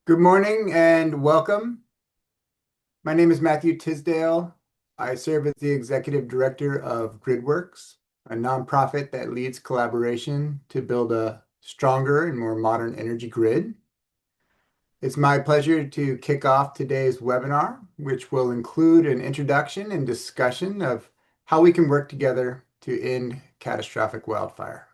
Good morning and welcome. My name is Matthew Tisdale. I serve as the Executive Director of GridWorks, a nonprofit that leads collaboration to build a stronger and more modern energy grid. It's my pleasure to kick off today's webinar, which will include an introduction and discussion of how we can work together to end catastrophic wildfire.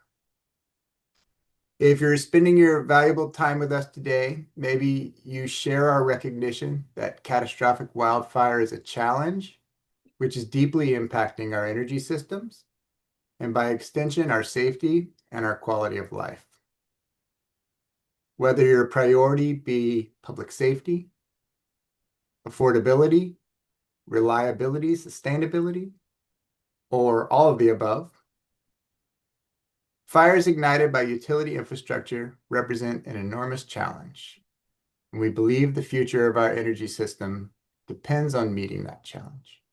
If you're spending your valuable time with us today, maybe you share our recognition that catastrophic wildfire is a challenge, which is deeply impacting our energy systems, and by extension, our safety and our quality of life. Whether your priority be public safety, affordability, reliability, sustainability, or all of the above, fires ignited by utility infrastructure represent an enormous challenge. And we believe the future of our energy system depends on meeting that challenge.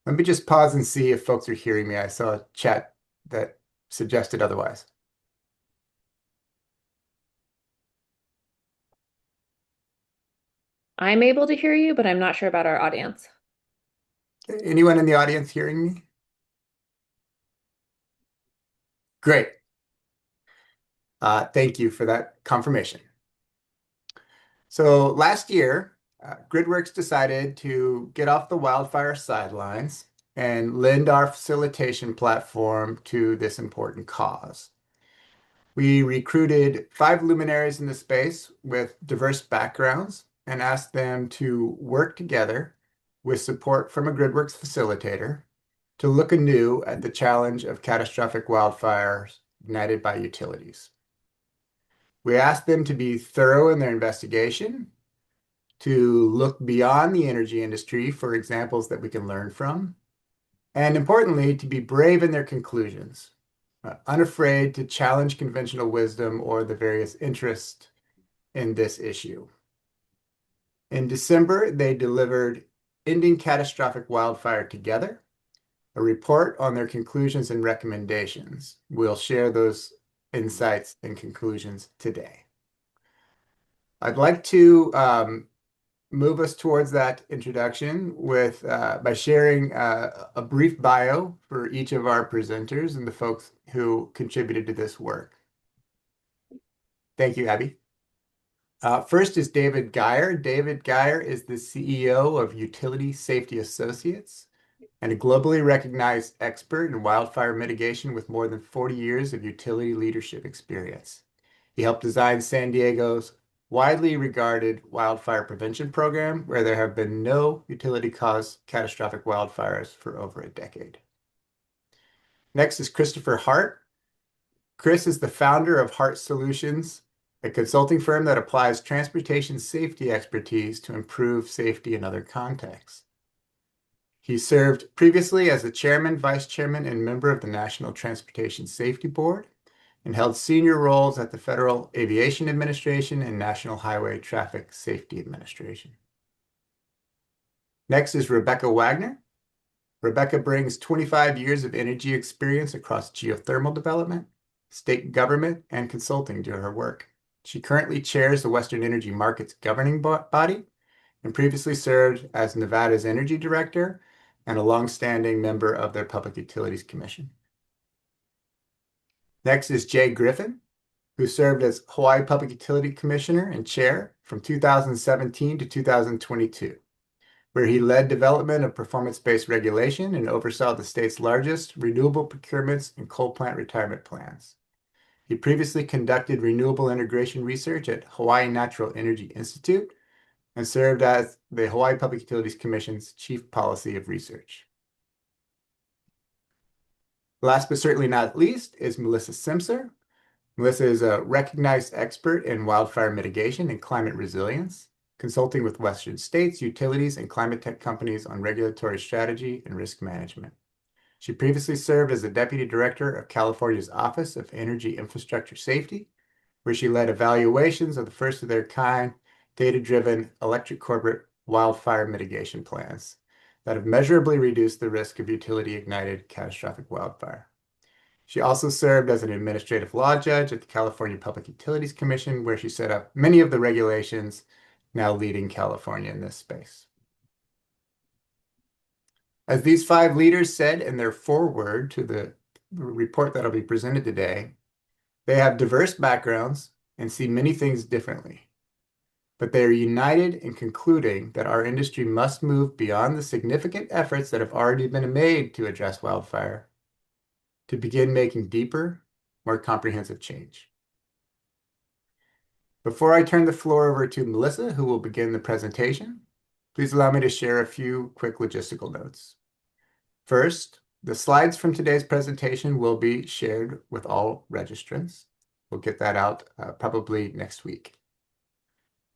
Let me just pause and see if folks are hearing me. I saw a chat that suggested otherwise. I'm able to hear you, but I'm not sure about our audience. Anyone in the audience hearing me? Great. Thank you for that confirmation. So last year, GridWorks decided to get off the wildfire sidelines and lend our facilitation platform to this important cause. We recruited 5 luminaries in the space with diverse backgrounds and asked them to work together with support from a GridWorks facilitator to look anew at the challenge of catastrophic wildfires ignited by utilities. We asked them to be thorough in their investigation, to look beyond the energy industry for examples that we can learn from, and importantly, to be brave in their conclusions, unafraid to challenge conventional wisdom or the various interests in this issue. In December, they delivered Ending Catastrophic Wildfire Together, a report on their conclusions and recommendations. We'll share those insights and conclusions today. I'd like to move us towards that introduction with by sharing a brief bio for each of our presenters and the folks who contributed to this work. Thank you, Abby. First is David Geyer. David Geyer is the CEO of Utility Safety Associates and a globally recognized expert in wildfire mitigation with more than 40 years of utility leadership experience. He helped design San Diego's widely regarded wildfire prevention program, where there have been no utility-caused catastrophic wildfires for over a decade. Next is Christopher Hart. Chris is the founder of Hart Solutions, a consulting firm that applies transportation safety expertise to improve safety in other contexts. He served previously as the chairman, vice chairman, and member of the National Transportation Safety Board, and held senior roles at the Federal Aviation Administration and National Highway Traffic Safety Administration. Next is Rebecca Wagner. Rebecca brings 25 years of energy experience across geothermal development, state government, and consulting to her work. She currently chairs the Western Energy Markets governing body and previously served as Nevada's energy director and a longstanding member of their Public Utilities Commission. Next is Jay Griffin, who served as Hawaii Public Utility Commissioner and Chair from 2017 to 2022, where he led development of performance-based regulation and oversaw the state's largest renewable procurements and coal plant retirement plans. He previously conducted renewable integration research at Hawaii Natural Energy Institute and served as the Hawaii Public Utilities Commission's Chief Policy of Research. Last but certainly not least is Melissa Simpson. Melissa is a recognized expert in wildfire mitigation and climate resilience, consulting with Western states, utilities, and climate tech companies on regulatory strategy and risk management. She previously served as the Deputy Director of California's Office of Energy Infrastructure Safety, where she led evaluations of the first of their kind, data-driven electric corporate wildfire mitigation plans that have measurably reduced the risk of utility-ignited catastrophic wildfire. She also served as an administrative law judge at the California Public Utilities Commission, where she set up many of the regulations now leading California in this space. As these five leaders said in their foreword to the report that'll be presented today, they have diverse backgrounds and see many things differently, but they are united in concluding that our industry must move beyond the significant efforts that have already been made to address wildfire to begin making deeper, more comprehensive change. Before I turn the floor over to Melissa, who will begin the presentation, please allow me to share a few quick logistical notes. First, the slides from today's presentation will be shared with all registrants. We'll get that out probably next week.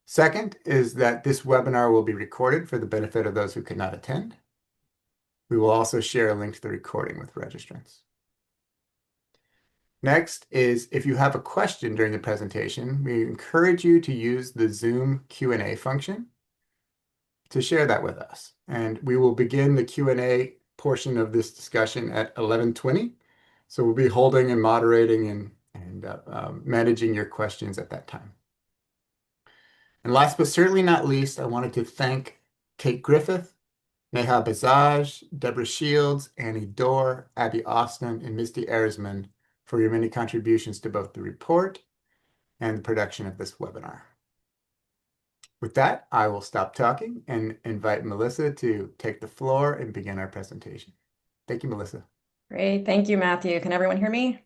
Second is that this webinar will be recorded for the benefit of those who could not attend. We will also share a link to the recording with registrants. Next is if you have a question during the presentation, we encourage you to use the Zoom Q&A function to share that with us. And we will begin the Q&A portion of this discussion at 11:20. So we'll be holding and moderating and managing your questions at that time. And last but certainly not least, I wanted to thank Kate Griffith, Neha Bazaj, Deborah Shields, Annie Dorr, Abby Austin, and Misty Erisman for your many contributions to both the report and the production of this webinar. With that, I will stop talking and invite Melissa to take the floor and begin our presentation. Thank you, Melissa. Great. Thank you, Matthew. Can everyone hear me?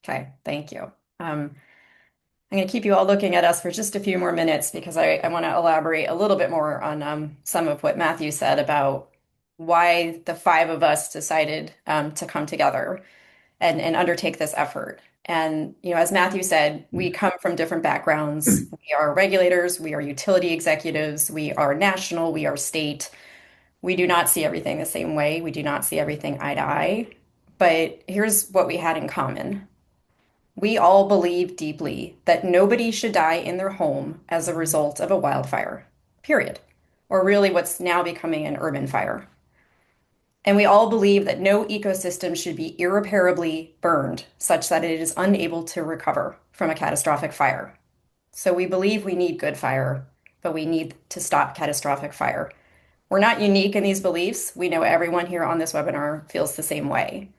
Okay, thank you. I'm going to keep you all looking at us for just a few more minutes because I want to elaborate a little bit more on some of what Matthew said about why the five of us decided to come together and undertake this effort. And, as Matthew said, we come from different backgrounds. We are regulators, we are utility executives, we are national, we are state. We do not see everything the same way. We do not see everything eye to eye. But here's what we had in common. We all believe deeply that nobody should die in their home as a result of a wildfire, period. Or really what's now becoming an urban fire. And we all believe that no ecosystem should be irreparably burned such that it is unable to recover from a catastrophic fire. So we believe we need good fire, but we need to stop catastrophic fire. We're not unique in these beliefs. We know everyone here on this webinar feels the same way.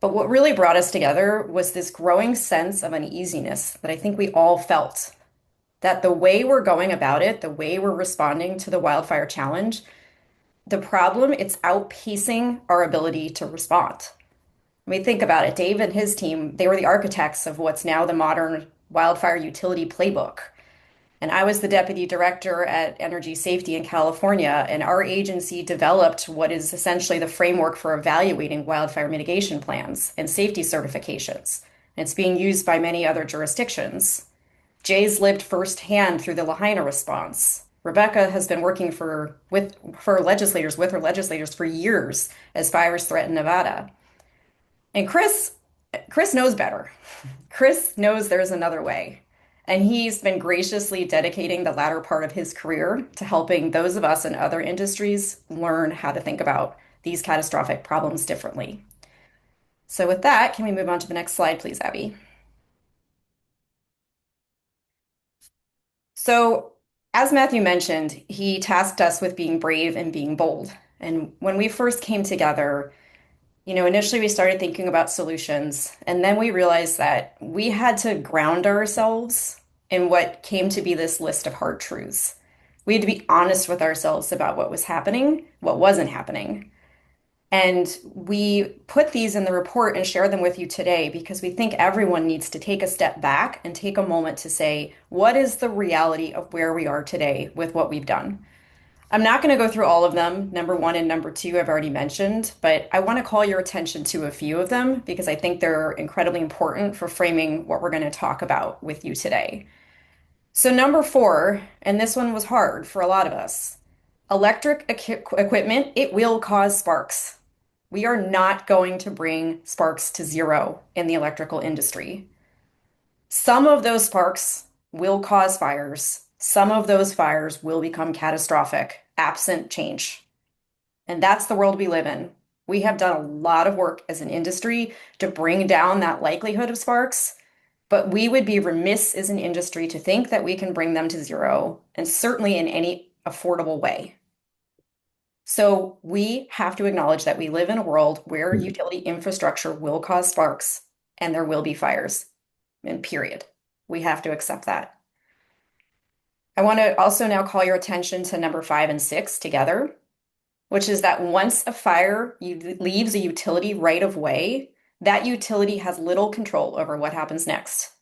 But what really brought us together was this growing sense of uneasiness that I think we all felt. That the way we're going about it, the way we're responding to the wildfire challenge, the problem, it's outpacing our ability to respond. I mean, think about it. Dave and his team, they were the architects of what's now the modern wildfire utility playbook. And I was the deputy director at Energy Safety in California, and our agency developed what is essentially the framework for evaluating wildfire mitigation plans and safety certifications. And it's being used by many other jurisdictions. Jay's lived firsthand through the Lahaina response. Rebecca has been working with her legislators for years as fires threaten Nevada. And Chris knows better. Chris knows there's another way. And he's been graciously dedicating the latter part of his career to helping those of us in other industries learn how to think about these catastrophic problems differently. So with that, can we move on to the next slide, please, Abby? So as Matthew mentioned, he tasked us with being brave and being bold. And when we first came together, initially we started thinking about solutions, and then we realized that we had to ground ourselves in what came to be this list of hard truths. We had to be honest with ourselves about what was happening, what wasn't happening. And we put these in the report and share them with you today because we think everyone needs to take a step back and take a moment to say, what is the reality of where we are today with what we've done? I'm not going to go through all of them. Number one and number two, I've already mentioned, but I want to call your attention to a few of them because I think they're incredibly important for framing what we're going to talk about with you today. So number four, and this one was hard for a lot of us, electric equipment, it will cause sparks. We are not going to bring sparks to zero in the electrical industry. Some of those sparks will cause fires. Some of those fires will become catastrophic, absent change. And that's the world we live in. We have done a lot of work as an industry to bring down that likelihood of sparks, but we would be remiss as an industry to think that we can bring them to zero, and certainly in any affordable way. So we have to acknowledge that we live in a world where utility infrastructure will cause sparks and there will be fires, and period. We have to accept that. I want to also now call your attention to number 5 and 6 together, which is that once a fire leaves a utility right of way, that utility has little control over what happens next.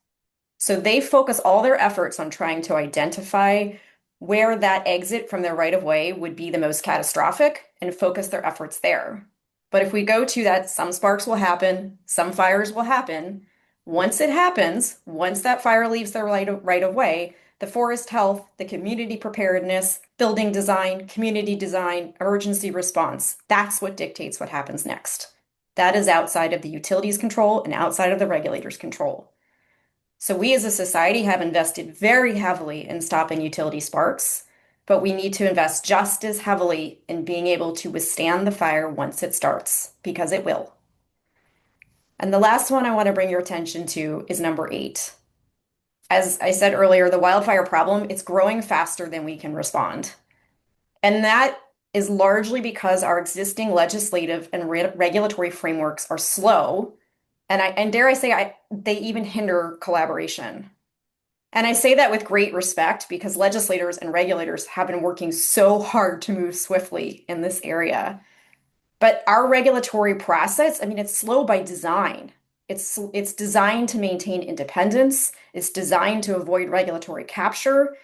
So they focus all their efforts on trying to identify where that exit from their right of way would be the most catastrophic and focus their efforts there. But if we go to that, some sparks will happen, some fires will happen. Once it happens, once that fire leaves their right of way, the forest health, the community preparedness, building design, community design, emergency response, that's what dictates what happens next. That is outside of the utilities' control and outside of the regulators' control. So we as a society have invested very heavily in stopping utility sparks, but we need to invest just as heavily in being able to withstand the fire once it starts, because it will. And the last one I want to bring your attention to is number 8. As I said earlier, the wildfire problem, it's growing faster than we can respond. And that is largely because our existing legislative and regulatory frameworks are slow, and dare I say, they even hinder collaboration. And I say that with great respect because legislators and regulators have been working so hard to move swiftly in this area. But our regulatory process, I mean, it's slow by design. It's designed to maintain independence. It's designed to avoid regulatory capture,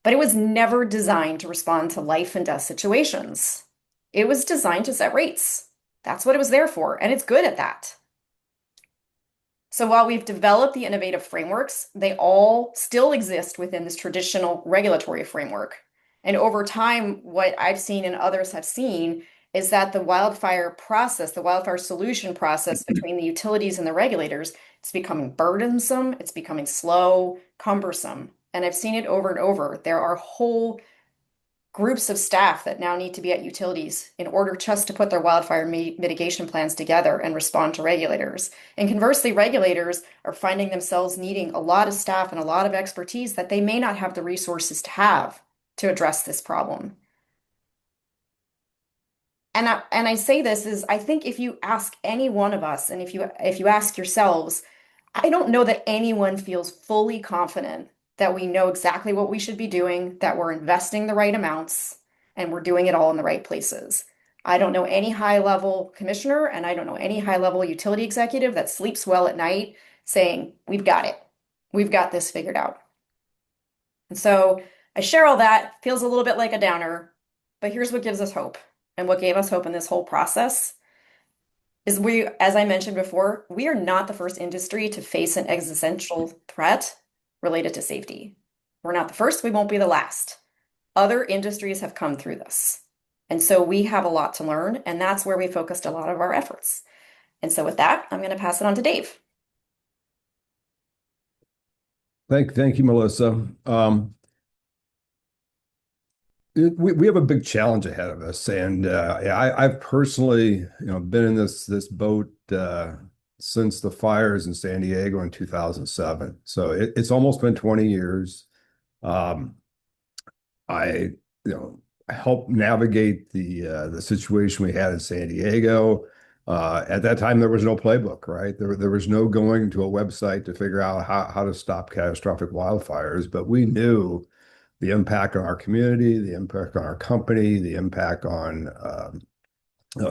but it was never designed to respond to life and death situations. It was designed to set rates. That's what it was there for, and it's good at that. So while we've developed the innovative frameworks, they all still exist within this traditional regulatory framework. And over time, what I've seen and others have seen is that the wildfire process, the wildfire solution process between the utilities and the regulators, it's becoming burdensome, it's becoming slow, cumbersome. And I've seen it over and over. There are whole groups of staff that now need to be at utilities in order just to put their wildfire mitigation plans together and respond to regulators. And conversely, regulators are finding themselves needing a lot of staff and a lot of expertise that they may not have the resources to have to address this problem. And I say this is, I think if you ask any one of us, and if you ask yourselves, I don't know that anyone feels fully confident that we know exactly what we should be doing, that we're investing the right amounts, and we're doing it all in the right places. I don't know any high-level commissioner, and I don't know any high-level utility executive that sleeps well at night saying, we've got it. We've got this figured out. And so I share all that, feels a little bit like a downer, but here's what gives us hope. And what gave us hope in this whole process is we, as I mentioned before, we are not the first industry to face an existential threat related to safety. We're not the first, we won't be the last. Other industries have come through this. And so we have a lot to learn, and that's where we focused a lot of our efforts. And so with that, I'm going to pass it on to Dave. Thank you, Melissa. We have a big challenge ahead of us, and I've personally, been in this boat since the fires in San Diego in 2007. So it's almost been 20 years. I helped navigate the situation we had in San Diego. At that time, there was no playbook, right? There was no going to a website to figure out how to stop catastrophic wildfires, but we knew the impact on our community, the impact on our company, the impact on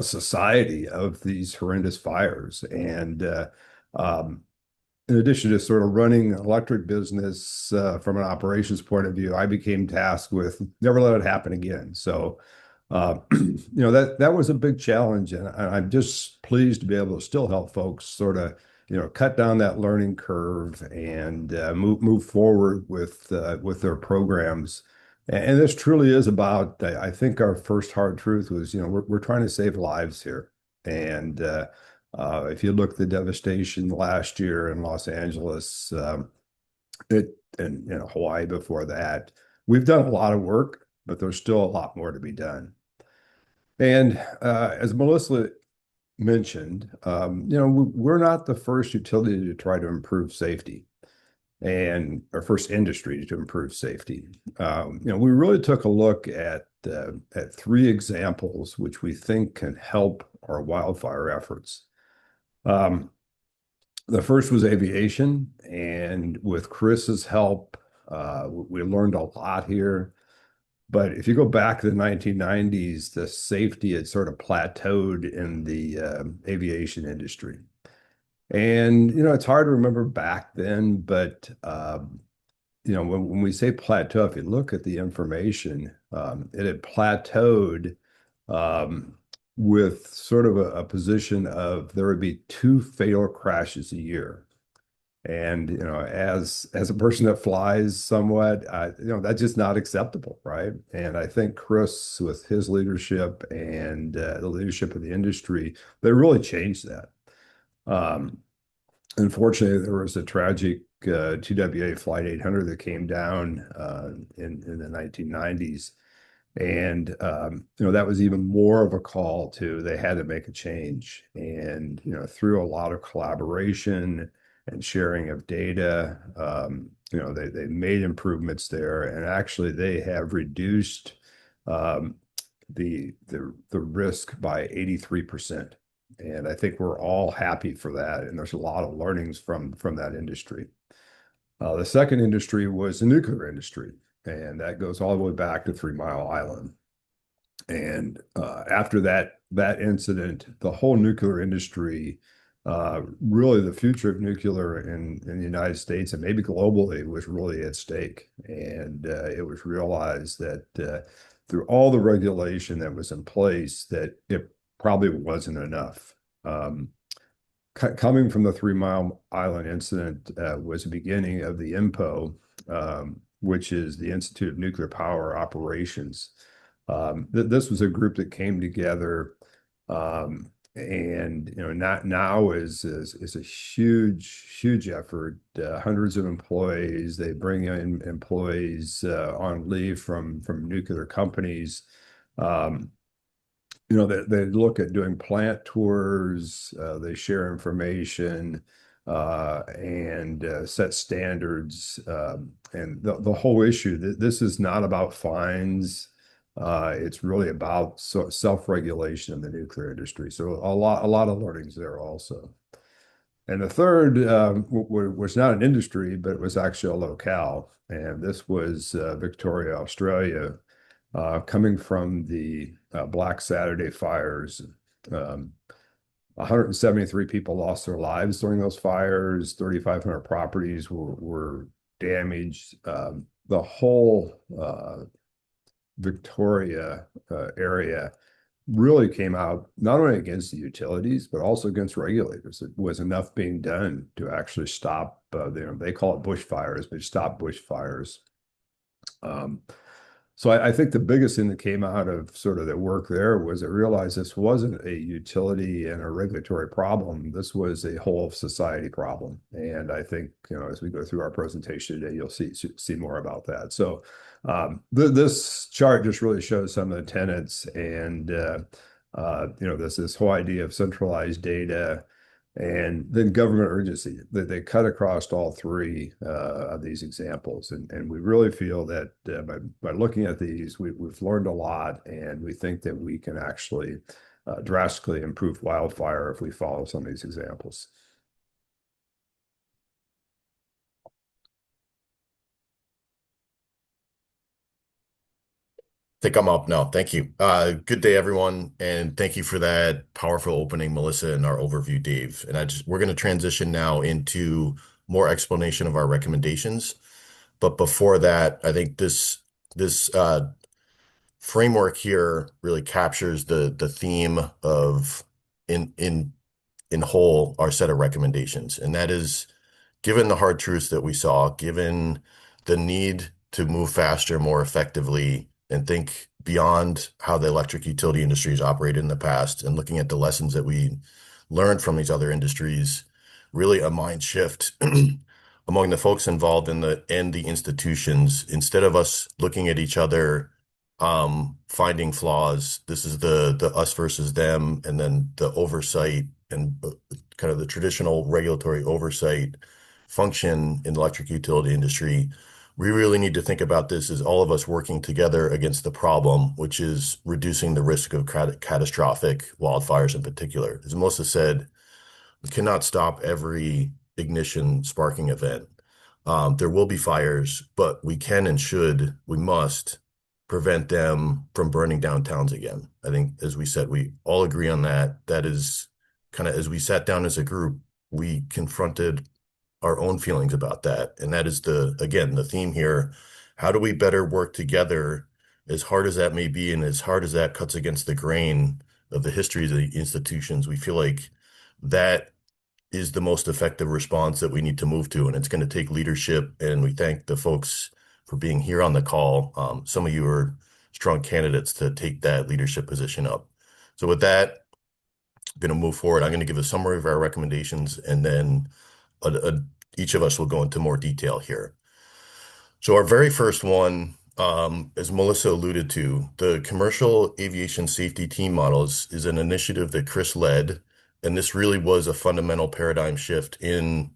society of these horrendous fires. And in addition to sort of running an electric business from an operations point of view, I became tasked with never let it happen again. So, that was a big challenge, and I'm just pleased to be able to still help folks sort of cut down that learning curve and move forward with their programs. And this truly is about, I think our first hard truth was, we're trying to save lives here. And if you look at the devastation last year in Los Angeles, and Hawaii before that, we've done a lot of work, but there's still a lot more to be done. And as Melissa mentioned, we're not the first utility to try to improve safety and our first industry to improve safety. We really took a look at three examples which we think can help our wildfire efforts. The first was aviation, and with Chris's help, we learned a lot here. But if you go back to the 1990s, the safety had sort of plateaued in the aviation industry. And, it's hard to remember back then, but, when we say plateau, if you look at the information, it had plateaued with sort of a position of there would be 2 fatal crashes a year. And, as a person that flies somewhat, that's just not acceptable, right? And I think Chris, with his leadership and the leadership of the industry, they really changed that. Unfortunately, there was a tragic TWA Flight 800 that came down in the 1990s. And, that was even more of a call to, they had to make a change. And, through a lot of collaboration and sharing of data, they made improvements there. And actually, they have reduced the risk by 83%. And I think we're all happy for that. And there's a lot of learnings from that industry. The second industry was the nuclear industry, and that goes all the way back to 3 Mile Island. And after that incident, the whole nuclear industry, really the future of nuclear in the United States and maybe globally was really at stake. And it was realized that through all the regulation that was in place, that it probably wasn't enough. Coming from the 3 Mile Island incident was the beginning of the INPO, which is the Institute of Nuclear Power Operations. This was a group that came together, and now is a huge effort. Hundreds of employees. They bring in employees on leave from nuclear companies. They look at doing plant tours, they share information, and set standards. And the whole issue, this is not about fines. It's really about self-regulation in the nuclear industry. So a lot of learnings there also. And the third was not an industry, but it was actually a locale. And this was Victoria, Australia. Coming from the Black Saturday fires, 173 people lost their lives during those fires. 3,500 properties were damaged. The whole Victoria area really came out not only against the utilities, but also against regulators. It was enough being done to actually stop, they call it bushfires, but stop bushfires. So I think the biggest thing that came out of sort of the work there was I realized this wasn't a utility and a regulatory problem. This was a whole society problem. And I think, as we go through our presentation today, you'll see more about that. So this chart just really shows some of the tenets and, this whole idea of centralized data and then government urgency that they cut across all three of these examples. And we really feel that by looking at these, we've learned a lot, and we think that we can actually drastically improve wildfire if we follow some of these examples. I think I'm up now. Thank you. Good day, everyone, and thank you for that powerful opening, Melissa, and our overview, Dave. And we're going to transition now into more explanation of our recommendations. But before that, I think this framework here really captures the theme of in whole our set of recommendations, and that is, given the hard truths that we saw, given the need to move faster, more effectively, and think beyond how the electric utility industry has operated in the past, and looking at the lessons that we learned from these other industries, really a mind shift among the folks involved in the institutions. Instead of us looking at each other finding flaws. This is the us versus them, and then the oversight and kind of the traditional regulatory oversight function in the electric utility industry. We really need to think about this as all of us working together against the problem, which is reducing the risk of catastrophic wildfires in particular. As Melissa said, we cannot stop every ignition sparking event. There will be fires, but we can and should, we must prevent them from burning down towns again. I think, as we said, we all agree on that. That is kind of, as we sat down as a group, we confronted our own feelings about that. And that is again, the theme here. How do we better work together, as hard as that may be, and as hard as that cuts against the grain of the history of the institutions? We feel like that is the most effective response that we need to move to. And it's going to take leadership. And we thank the folks for being here on the call. Some of you are strong candidates to take that leadership position up. So with that, I'm going to move forward. I'm going to give a summary of our recommendations, and then each of us will go into more detail here. So our very first one, as Melissa alluded to, the Commercial Aviation Safety Team Models is an initiative that Chris led. And this really was a fundamental paradigm shift in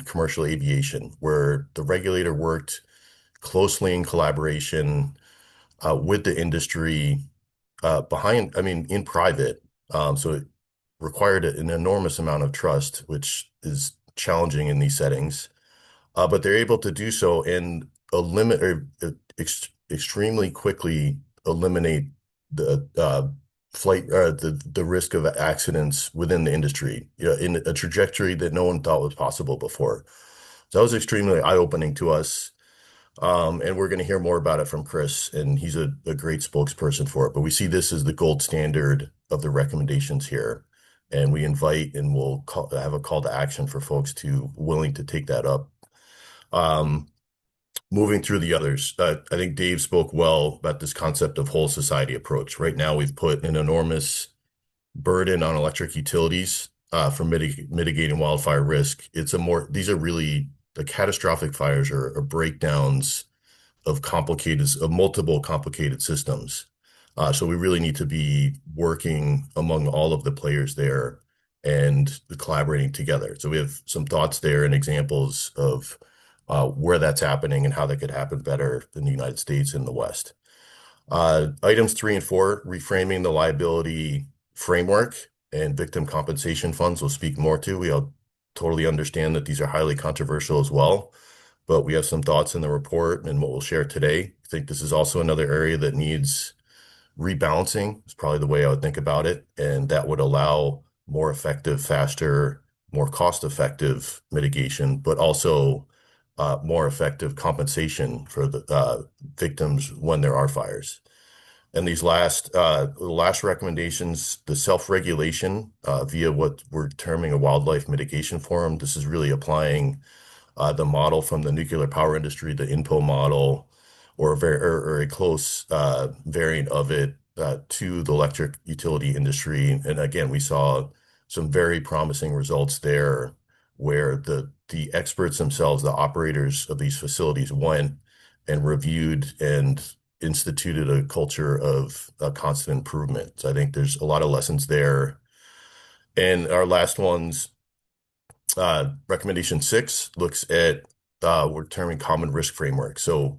commercial aviation, where the regulator worked closely in collaboration with the industry in private. So it required an enormous amount of trust, which is challenging in these settings. But they're able to do so and extremely quickly eliminate the the risk of accidents within the industry, in a trajectory that no one thought was possible before. So that was extremely eye-opening to us. And we're going to hear more about it from Chris, and he's a great spokesperson for it. But we see this as the gold standard of the recommendations here. And we invite and we'll have a call to action for folks willing to take that up. Moving through the others, I think Dave spoke well about this concept of whole society approach. Right now, we've put an enormous burden on electric utilities for mitigating wildfire risk. These are really the catastrophic fires are breakdowns of multiple complicated systems. So we really need to be working among all of the players there and collaborating together. So we have some thoughts there and examples of where that's happening and how that could happen better in the United States and the West. Items 3 and 4, reframing the liability framework and victim compensation funds, we'll speak more to. We all totally understand that these are highly controversial as well, but we have some thoughts in the report and what we'll share today. I think this is also another area that needs rebalancing, is probably the way I would think about it, and that would allow more effective, faster, more cost-effective mitigation, but also more effective compensation for the victims when there are fires. And these last recommendations, the self-regulation via what we're terming a wildlife mitigation forum. This is really applying the model from the nuclear power industry, the INPO model, or a close variant of it to the electric utility industry. And again, we saw some very promising results there, where the experts themselves, the operators of these facilities, went and reviewed and instituted a culture of constant improvement. So I think there's a lot of lessons there. And our last one's recommendation 6 looks at we're terming common risk framework. So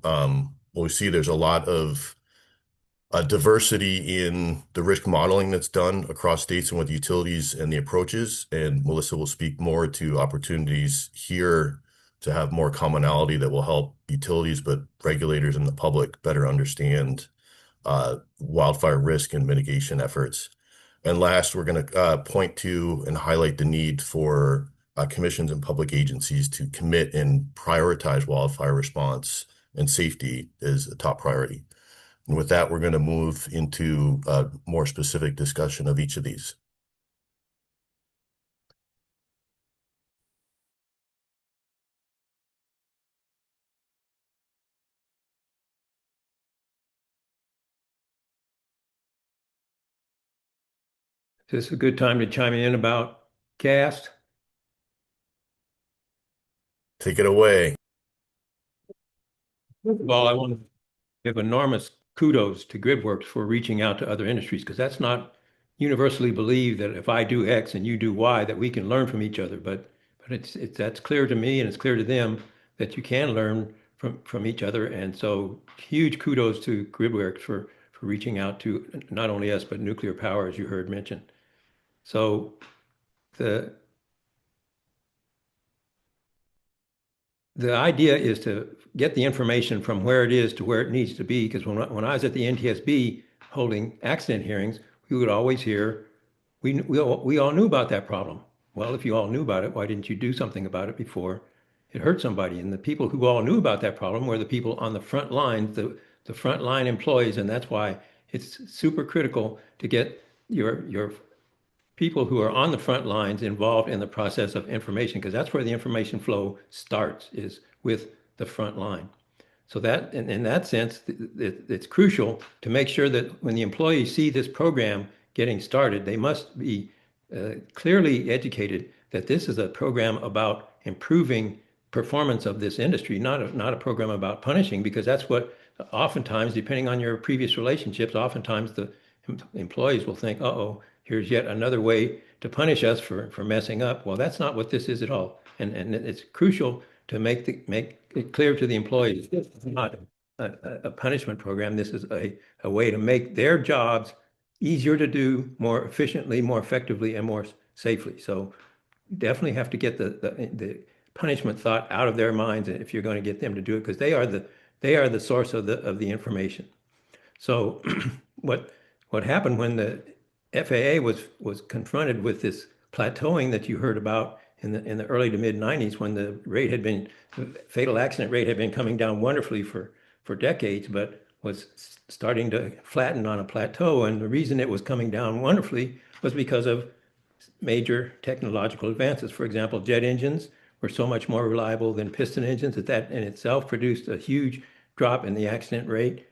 we see there's a lot of diversity in the risk modeling that's done across states and with utilities and the approaches. And Melissa will speak more to opportunities here to have more commonality that will help utilities, but regulators and the public better understand wildfire risk and mitigation efforts. And last, we're going to point to and highlight the need for commissions and public agencies to commit and prioritize wildfire response and safety as a top priority. And with that, we're going to move into a more specific discussion of each of these. Is this a good time to chime in about gas? Take it away. Well, I want to give enormous kudos to GridWorks for reaching out to other industries, because that's not universally believed that if I do X and you do Y, that we can learn from each other. But that's clear to me and it's clear to them that you can learn from each other. And so huge kudos to GridWorks for reaching out to not only us, but nuclear power, as you heard mentioned. So the idea is to get the information from where it is to where it needs to be. Because when I was at the NTSB holding accident hearings, we would always hear, we all knew about that problem. Well, if you all knew about it, why didn't you do something about it before it hurt somebody? And the people who all knew about that problem were the people on the front lines, the front line employees. And that's why it's super critical to get your people who are on the front lines involved in the process of information, because that's where the information flow starts, is with the front line. So that, in that sense, it's crucial to make sure that when the employees see this program getting started, they must be clearly educated that this is a program about improving performance of this industry, not a program about punishing, because that's what oftentimes, depending on your previous relationships, oftentimes the employees will think, uh-oh, here's yet another way to punish us for messing up. Well, that's not what this is at all. And it's crucial to make it clear to the employees, this is not a punishment program. This is a way to make their jobs easier to do, more efficiently, more effectively, and more safely. So definitely have to get the punishment thought out of their minds if you're going to get them to do it, because they are the source of the information. So what happened when the FAA was confronted with this plateauing that you heard about in the early to mid 90s, when the fatal accident rate had been coming down wonderfully for decades, but was starting to flatten on a plateau. And the reason it was coming down wonderfully was because of major technological advances. For example, jet engines were so much more reliable than piston engines that in itself produced a huge drop in the accident rate.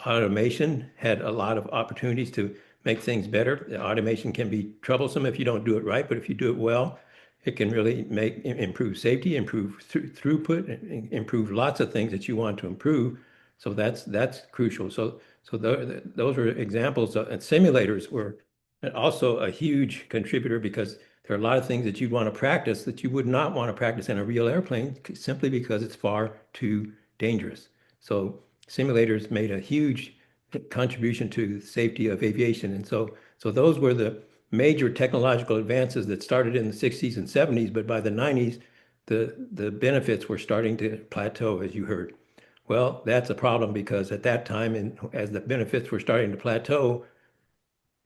Automation had a lot of opportunities to make things better. The automation can be troublesome if you don't do it right, but if you do it well, it can really improve safety, improve throughput, improve lots of things that you want to improve. So that's crucial. So those are examples. And simulators were also a huge contributor, because there are a lot of things that you'd want to practice that you would not want to practice in a real airplane, simply because it's far too dangerous. So simulators made a huge contribution to the safety of aviation. And so those were the major technological advances that started in the 60s and 70s, but by the 90s, the benefits were starting to plateau, as you heard. Well, that's a problem, because at that time, and as the benefits were starting to plateau,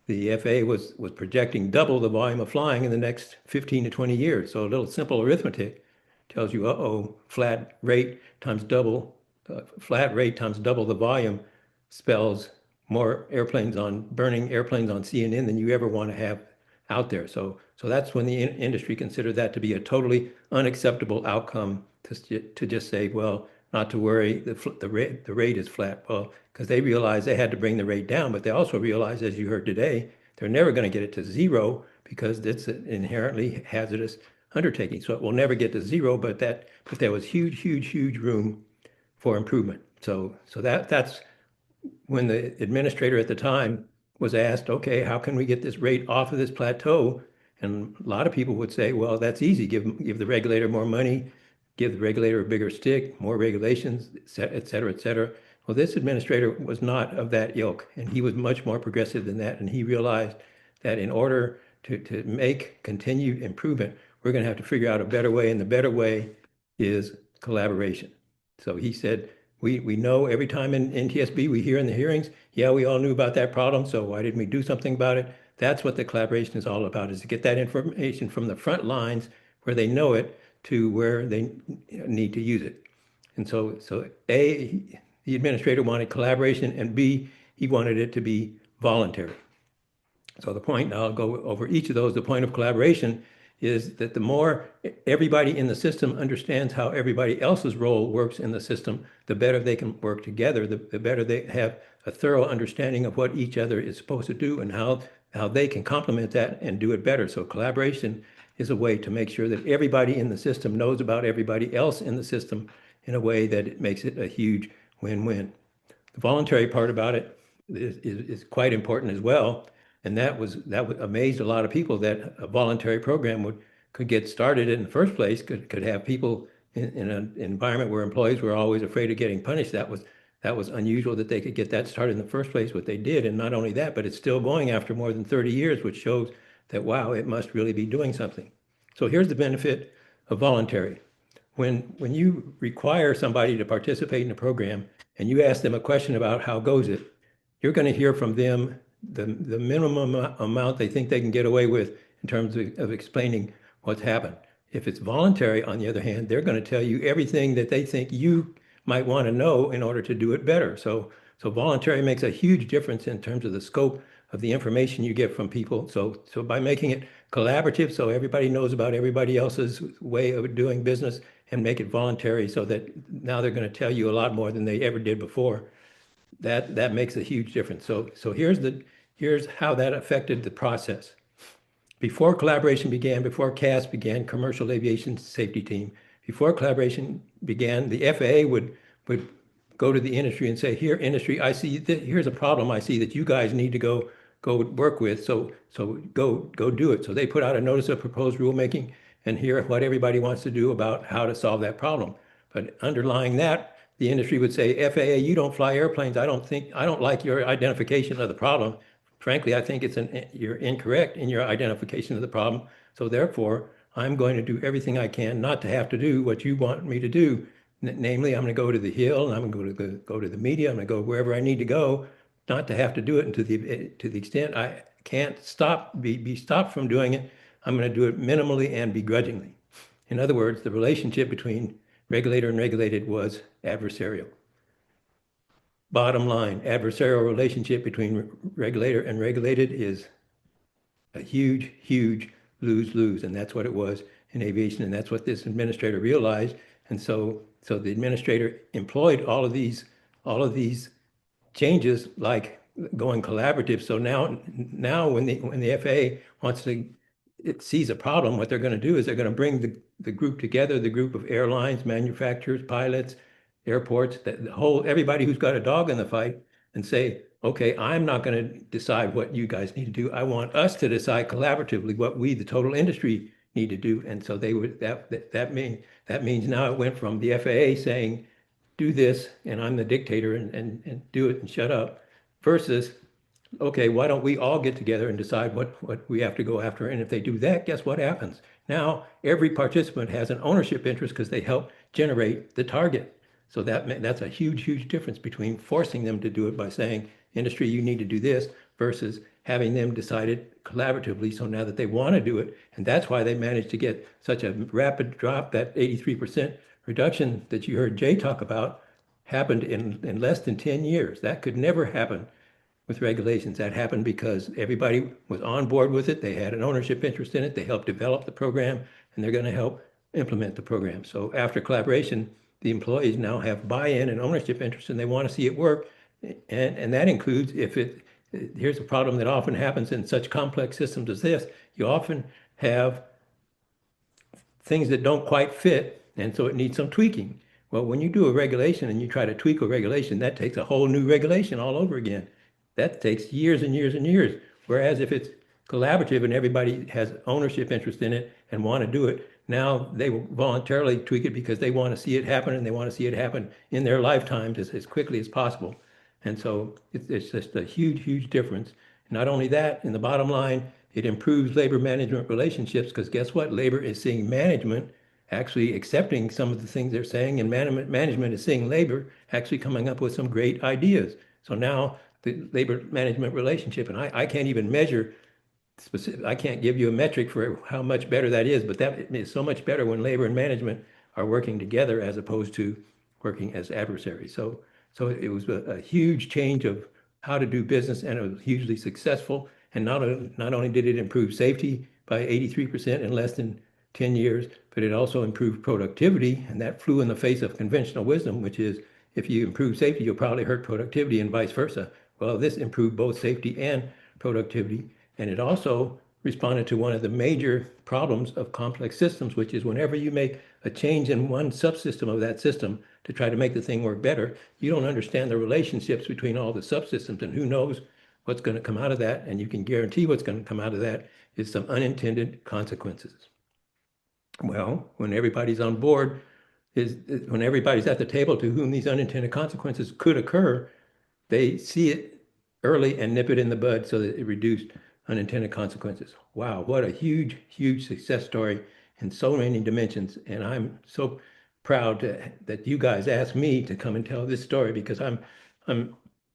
the FAA was projecting double the volume of flying in the next 15 to 20 years. So a little simple arithmetic tells you, uh-oh, flat rate times double the volume spells more burning airplanes on CNN than you ever want to have out there. So that's when the industry considered that to be a totally unacceptable outcome, to just say, well, not to worry, the rate is flat. Well, because they realized they had to bring the rate down, but they also realized, as you heard today, they're never going to get it to zero, because it's an inherently hazardous undertaking. So it will never get to zero, but there was huge room for improvement. So that's when the administrator at the time was asked, okay, how can we get this rate off of this plateau? And a lot of people would say, well, that's easy. Give the regulator more money, give the regulator a bigger stick, more regulations, et cetera, et cetera. Well, this administrator was not of that ilk, and he was much more progressive than that. And he realized that in order to make continued improvement, we're going to have to figure out a better way, and the better way is collaboration. So he said, we know every time in NTSB we hear in the hearings, yeah, we all knew about that problem, so why didn't we do something about it? That's what the collaboration is all about, is to get that information from the front lines where they know it to where they need to use it. And so A, the administrator wanted collaboration, and B, he wanted it to be voluntary. So the point, I'll go over each of those, the point of collaboration is that the more everybody in the system understands how everybody else's role works in the system, the better they can work together, the better they have a thorough understanding of what each other is supposed to do and how they can complement that and do it better. So collaboration is a way to make sure that everybody in the system knows about everybody else in the system in a way that it makes it a huge win-win. The voluntary part about it is quite important as well. And that amazed a lot of people that a voluntary program could get started in the first place, could have people in an environment where employees were always afraid of getting punished. That was unusual that they could get that started in the first place, what they did. And not only that, but it's still going after more than 30 years, which shows that, wow, it must really be doing something. So here's the benefit of voluntary. When you require somebody to participate in a program and you ask them a question about how goes it, you're going to hear from them the minimum amount they think they can get away with in terms of explaining what's happened. If it's voluntary, on the other hand, they're going to tell you everything that they think you might want to know in order to do it better. So voluntary makes a huge difference in terms of the scope of the information you get from people. So by making it collaborative, so everybody knows about everybody else's way of doing business, and make it voluntary so that now they're going to tell you a lot more than they ever did before. That makes a huge difference. So here's how that affected the process. Before collaboration began, before CAS began, Commercial Aviation Safety Team, before collaboration began, the FAA would go to the industry and say, here, industry, I see that here's a problem I see that you guys need to go work with. So go do it. So they put out a notice of proposed rulemaking and hear what everybody wants to do about how to solve that problem. But underlying that, the industry would say, FAA, you don't fly airplanes. I don't like your identification of the problem. Frankly, I think you're incorrect in your identification of the problem. So therefore, I'm going to do everything I can not to have to do what you want me to do. Namely, I'm going to go to the Hill, and I'm going to go to the media. I'm going to go wherever I need to go, not to have to do it. And to the extent I can't be stopped from doing it, I'm going to do it minimally and begrudgingly. In other words, the relationship between regulator and regulated was adversarial. Bottom line, adversarial relationship between regulator and regulated is a huge, huge lose-lose. And that's what it was in aviation. And that's what this administrator realized. And so the administrator employed all of these changes, like going collaborative. So now when the FAA wants to, it sees a problem, what they're going to do is they're going to bring the group together, the group of airlines, manufacturers, pilots, airports, everybody who's got a dog in the fight, and say, okay, I'm not going to decide what you guys need to do. I want us to decide collaboratively what we, the total industry, need to do. And so that means now it went from the FAA saying, do this, and I'm the dictator and do it and shut up, versus, okay, why don't we all get together and decide what we have to go after? And if they do that, guess what happens? Now, every participant has an ownership interest because they help generate the target. So that's a huge, huge difference between forcing them to do it by saying, industry, you need to do this, versus having them decide it collaboratively. So now that they want to do it, and that's why they managed to get such a rapid drop, that 83% reduction that you heard Jay talk about happened in less than 10 years. That could never happen with regulations. That happened because everybody was on board with it. They had an ownership interest in it. They helped develop the program, and they're going to help implement the program. So after collaboration, the employees now have buy-in and ownership interest, and they want to see it work. And that includes here's a problem that often happens in such complex systems as this. You often have things that don't quite fit, and so it needs some tweaking. Well, when you do a regulation and you try to tweak a regulation, that takes a whole new regulation all over again. That takes years and years and years. Whereas if it's collaborative and everybody has ownership interest in it and want to do it, now they will voluntarily tweak it because they want to see it happen, and they want to see it happen in their lifetimes as quickly as possible. And so it's just a huge, huge difference. Not only that, in the bottom line, it improves labor management relationships, because guess what? Labor is seeing management actually accepting some of the things they're saying, and management is seeing labor actually coming up with some great ideas. So now the labor management relationship, and I can't even measure specific, I can't give you a metric for how much better that is, but that is so much better when labor and management are working together as opposed to working as adversaries. So it was a huge change of how to do business, and it was hugely successful. And not only did it improve safety by 83% in less than 10 years, but it also improved productivity, and that flew in the face of conventional wisdom, which is if you improve safety, you'll probably hurt productivity, and vice versa. Well, this improved both safety and productivity, and it also responded to one of the major problems of complex systems, which is whenever you make a change in one subsystem of that system to try to make the thing work better, you don't understand the relationships between all the subsystems, and who knows what's going to come out of that. And you can guarantee what's going to come out of that is some unintended consequences. Well, when everybody's on board, when everybody's at the table to whom these unintended consequences could occur, they see it early and nip it in the bud so that it reduced unintended consequences. Wow, what a huge, huge success story in so many dimensions. And I'm so proud that you guys asked me to come and tell this story, because I'm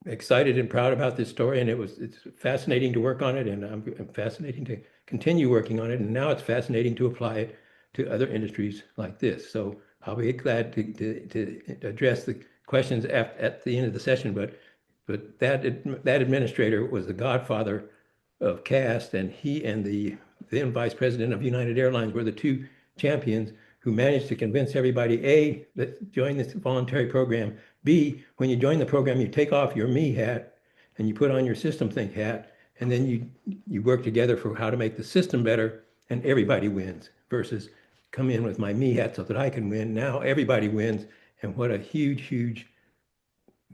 excited and proud about this story, and it's fascinating to work on it, and I'm fascinating to continue working on it, and now it's fascinating to apply it to other industries like this. So I'll be glad to address the questions at the end of the session, but that administrator was the godfather of CAST, and he and the then vice president of United Airlines were the two champions who managed to convince everybody, A, that join this voluntary program, B, when you join the program, you take off your me hat and you put on your system think hat, and then you work together for how to make the system better, and everybody wins, versus come in with my me hat so that I can win. Now everybody wins, and what a huge, huge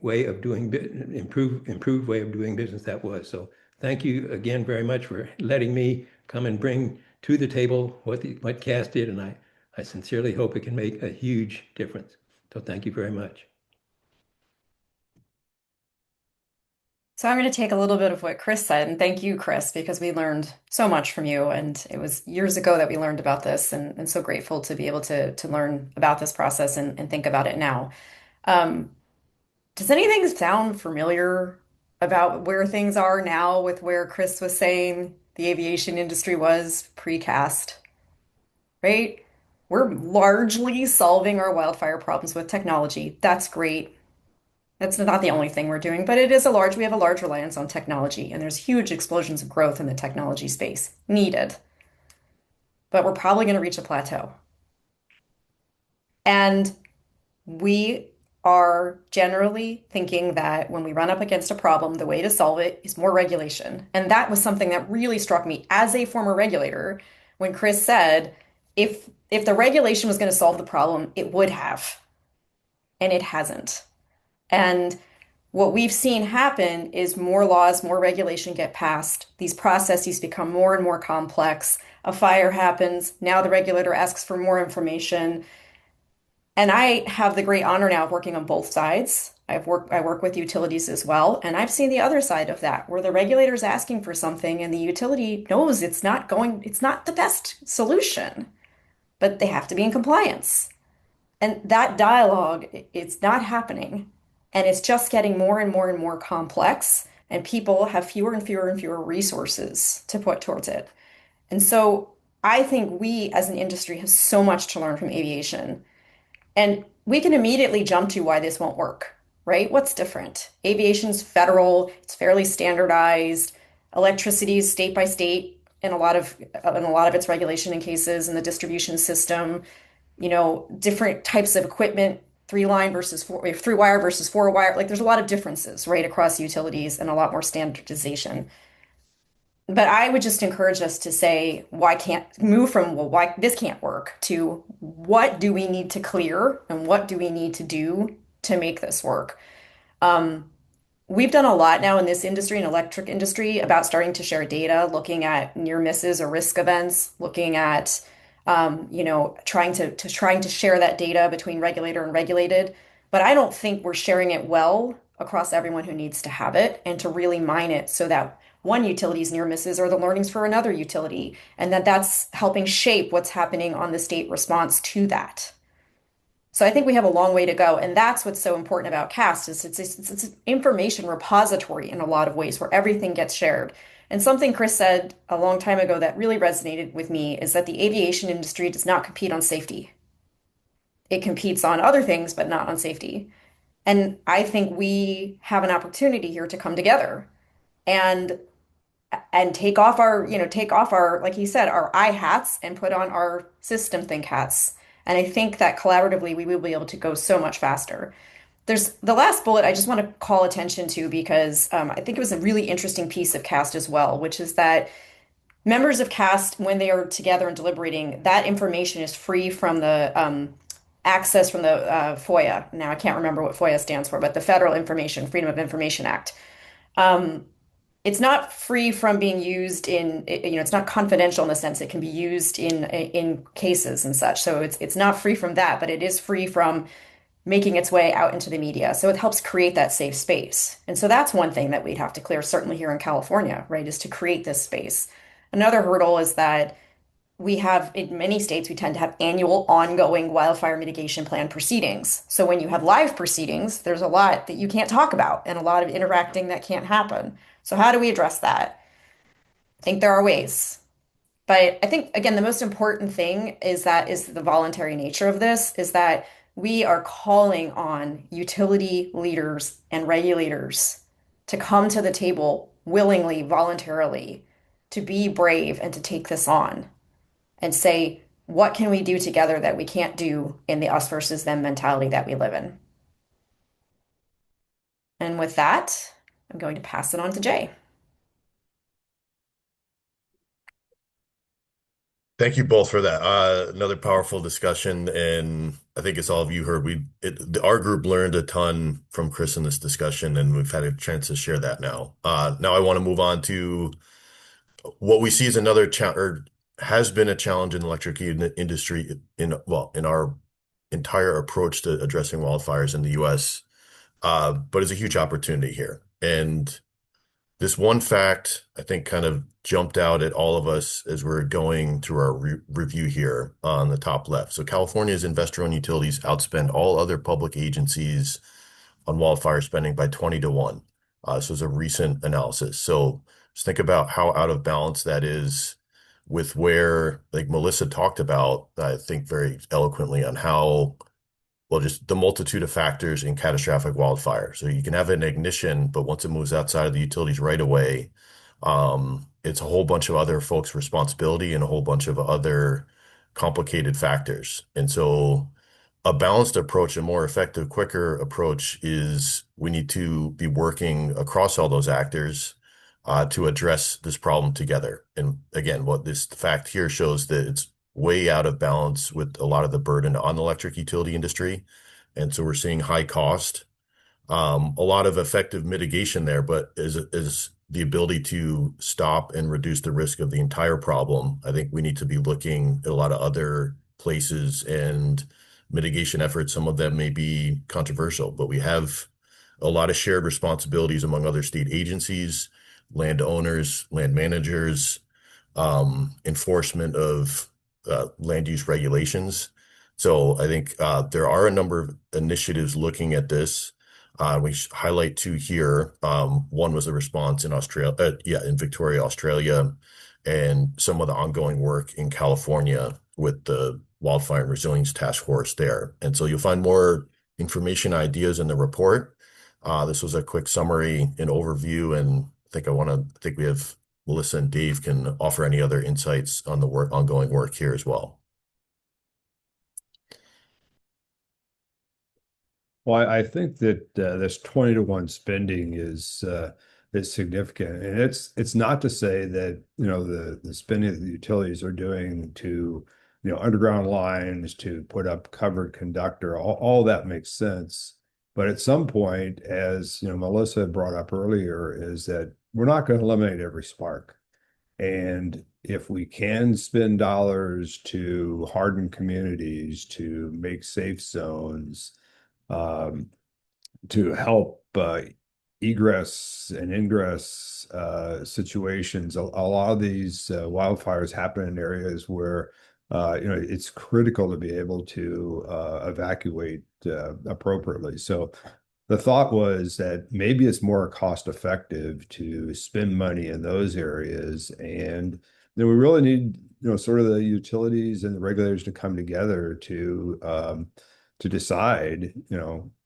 way of doing improved way of doing business that was. So thank you again very much for letting me come and bring to the table what CAST did, and I sincerely hope it can make a huge difference. So thank you very much. So I'm going to take a little bit of what Chris said, and thank you, Chris, because we learned so much from you. And it was years ago that we learned about this, and so grateful to be able to learn about this process and think about it now. Does anything sound familiar about where things are now with where Chris was saying the aviation industry was pre-CAST, right? We're largely solving our wildfire problems with technology. That's great. That's not the only thing we're doing, but we have a large reliance on technology, and there's huge explosions of growth in the technology space needed. But we're probably going to reach a plateau. And we are generally thinking that when we run up against a problem, the way to solve it is more regulation. And that was something that really struck me as a former regulator when Chris said, if the regulation was going to solve the problem, it would have. And it hasn't. And what we've seen happen is more laws, more regulation get passed. These processes become more and more complex. A fire happens. Now the regulator asks for more information. And I have the great honor now of working on both sides. I work with utilities as well. And I've seen the other side of that, where the regulator is asking for something and the utility knows it's not the best solution, but they have to be in compliance. And that dialogue, it's not happening. And it's just getting more and more and more complex. And people have fewer and fewer and fewer resources to put towards it. And so I think we as an industry have so much to learn from aviation. And we can immediately jump to why this won't work, right? What's different? Aviation's federal, it's fairly standardized. Electricity is state by state in a lot of its regulation and cases in the distribution system. Different types of equipment, three-wire versus four-wire. Like there's a lot of differences, right, across utilities and a lot more standardization. But I would just encourage us to say, why this can't work, to what do we need to clear and what do we need to do to make this work? We've done a lot now in this industry, in electric industry, about starting to share data, looking at near misses or risk events, looking at trying to share that data between regulator and regulated. But I don't think we're sharing it well across everyone who needs to have it, and to really mine it so that one utility's near misses are the learnings for another utility, and that's helping shape what's happening on the state response to that. So I think we have a long way to go, and that's what's so important about CAST is it's an information repository in a lot of ways where everything gets shared. And something Chris said a long time ago that really resonated with me is that the aviation industry does not compete on safety. It competes on other things, but not on safety. And I think we have an opportunity here to come together and take off our, like he said, our I hats and put on our system think hats. And I think that collaboratively we will be able to go so much faster. There's the last bullet I just want to call attention to because I think it was a really interesting piece of CAST as well, which is that members of CAST, when they are together and deliberating, that information is free from the access from the FOIA. Now I can't remember what FOIA stands for, but the Federal Freedom of Information Act. Um, it's not free from being used in, it's not confidential in the sense it can be used in cases and such. So it's not free from that, but it is free from making its way out into the media. So it helps create that safe space. And so that's one thing that we'd have to clear, certainly here in California, right, is to create this space. Another hurdle is that we have, in many states, we tend to have annual ongoing wildfire mitigation plan proceedings. So when you have live proceedings, there's a lot that you can't talk about and a lot of interacting that can't happen. So how do we address that? I think there are ways. But I think, again, the most important thing is the voluntary nature of this, is that we are calling on utility leaders and regulators to come to the table willingly, voluntarily, to be brave and to take this on and say, what can we do together that we can't do in the us versus them mentality that we live in? And with that, I'm going to pass it on to Jay. Thank you both for that. Another powerful discussion, and I think as all of you heard, our group learned a ton from Chris in this discussion, and we've had a chance to share that now. Now I want to move on to what we see as another challenge, or has been a challenge in the electric industry in our entire approach to addressing wildfires in the U.S. But it's a huge opportunity here, and this one fact, I think, kind of jumped out at all of us as we're going through our review here on the top left. So California's investor-owned utilities outspend all other public agencies on wildfire spending by 20 to 1. This was a recent analysis. So just think about how out of balance that is with where, like Melissa talked about, I think very eloquently on how, well, just the multitude of factors in catastrophic wildfire. So you can have an ignition, but once it moves outside of the utilities right away, it's a whole bunch of other folks' responsibility and a whole bunch of other complicated factors. And so a balanced approach, a more effective, quicker approach is we need to be working across all those actors to address this problem together. And again, what this fact here shows that it's way out of balance with a lot of the burden on the electric utility industry. And so we're seeing high cost, a lot of effective mitigation there, but is the ability to stop and reduce the risk of the entire problem. I think we need to be looking at a lot of other places and mitigation efforts. Some of them may be controversial, but we have a lot of shared responsibilities among other state agencies, landowners, land managers, enforcement of land use regulations. So I think there are a number of initiatives looking at this. We highlight two here. One was a response in in Victoria, Australia, and some of the ongoing work in California with the Wildfire and Resilience Task Force there. And so you'll find more information, ideas in the report. This was a quick summary and overview, and I think we have Melissa and Dave can offer any other insights on the ongoing work here as well. Well, I think that this 20 to 1 spending is significant, and it's not to say that the spending that the utilities are doing to underground lines, to put up covered conductor, all that makes sense. But at some point, as Melissa brought up earlier, is that we're not going to eliminate every spark. And if we can spend dollars to harden communities, to make safe zones, to help egress and ingress situations, a lot of these wildfires happen in areas where it's critical to be able to evacuate appropriately. So the thought was that maybe it's more cost effective to spend money in those areas, and then we really need sort of the utilities and the regulators to come together to decide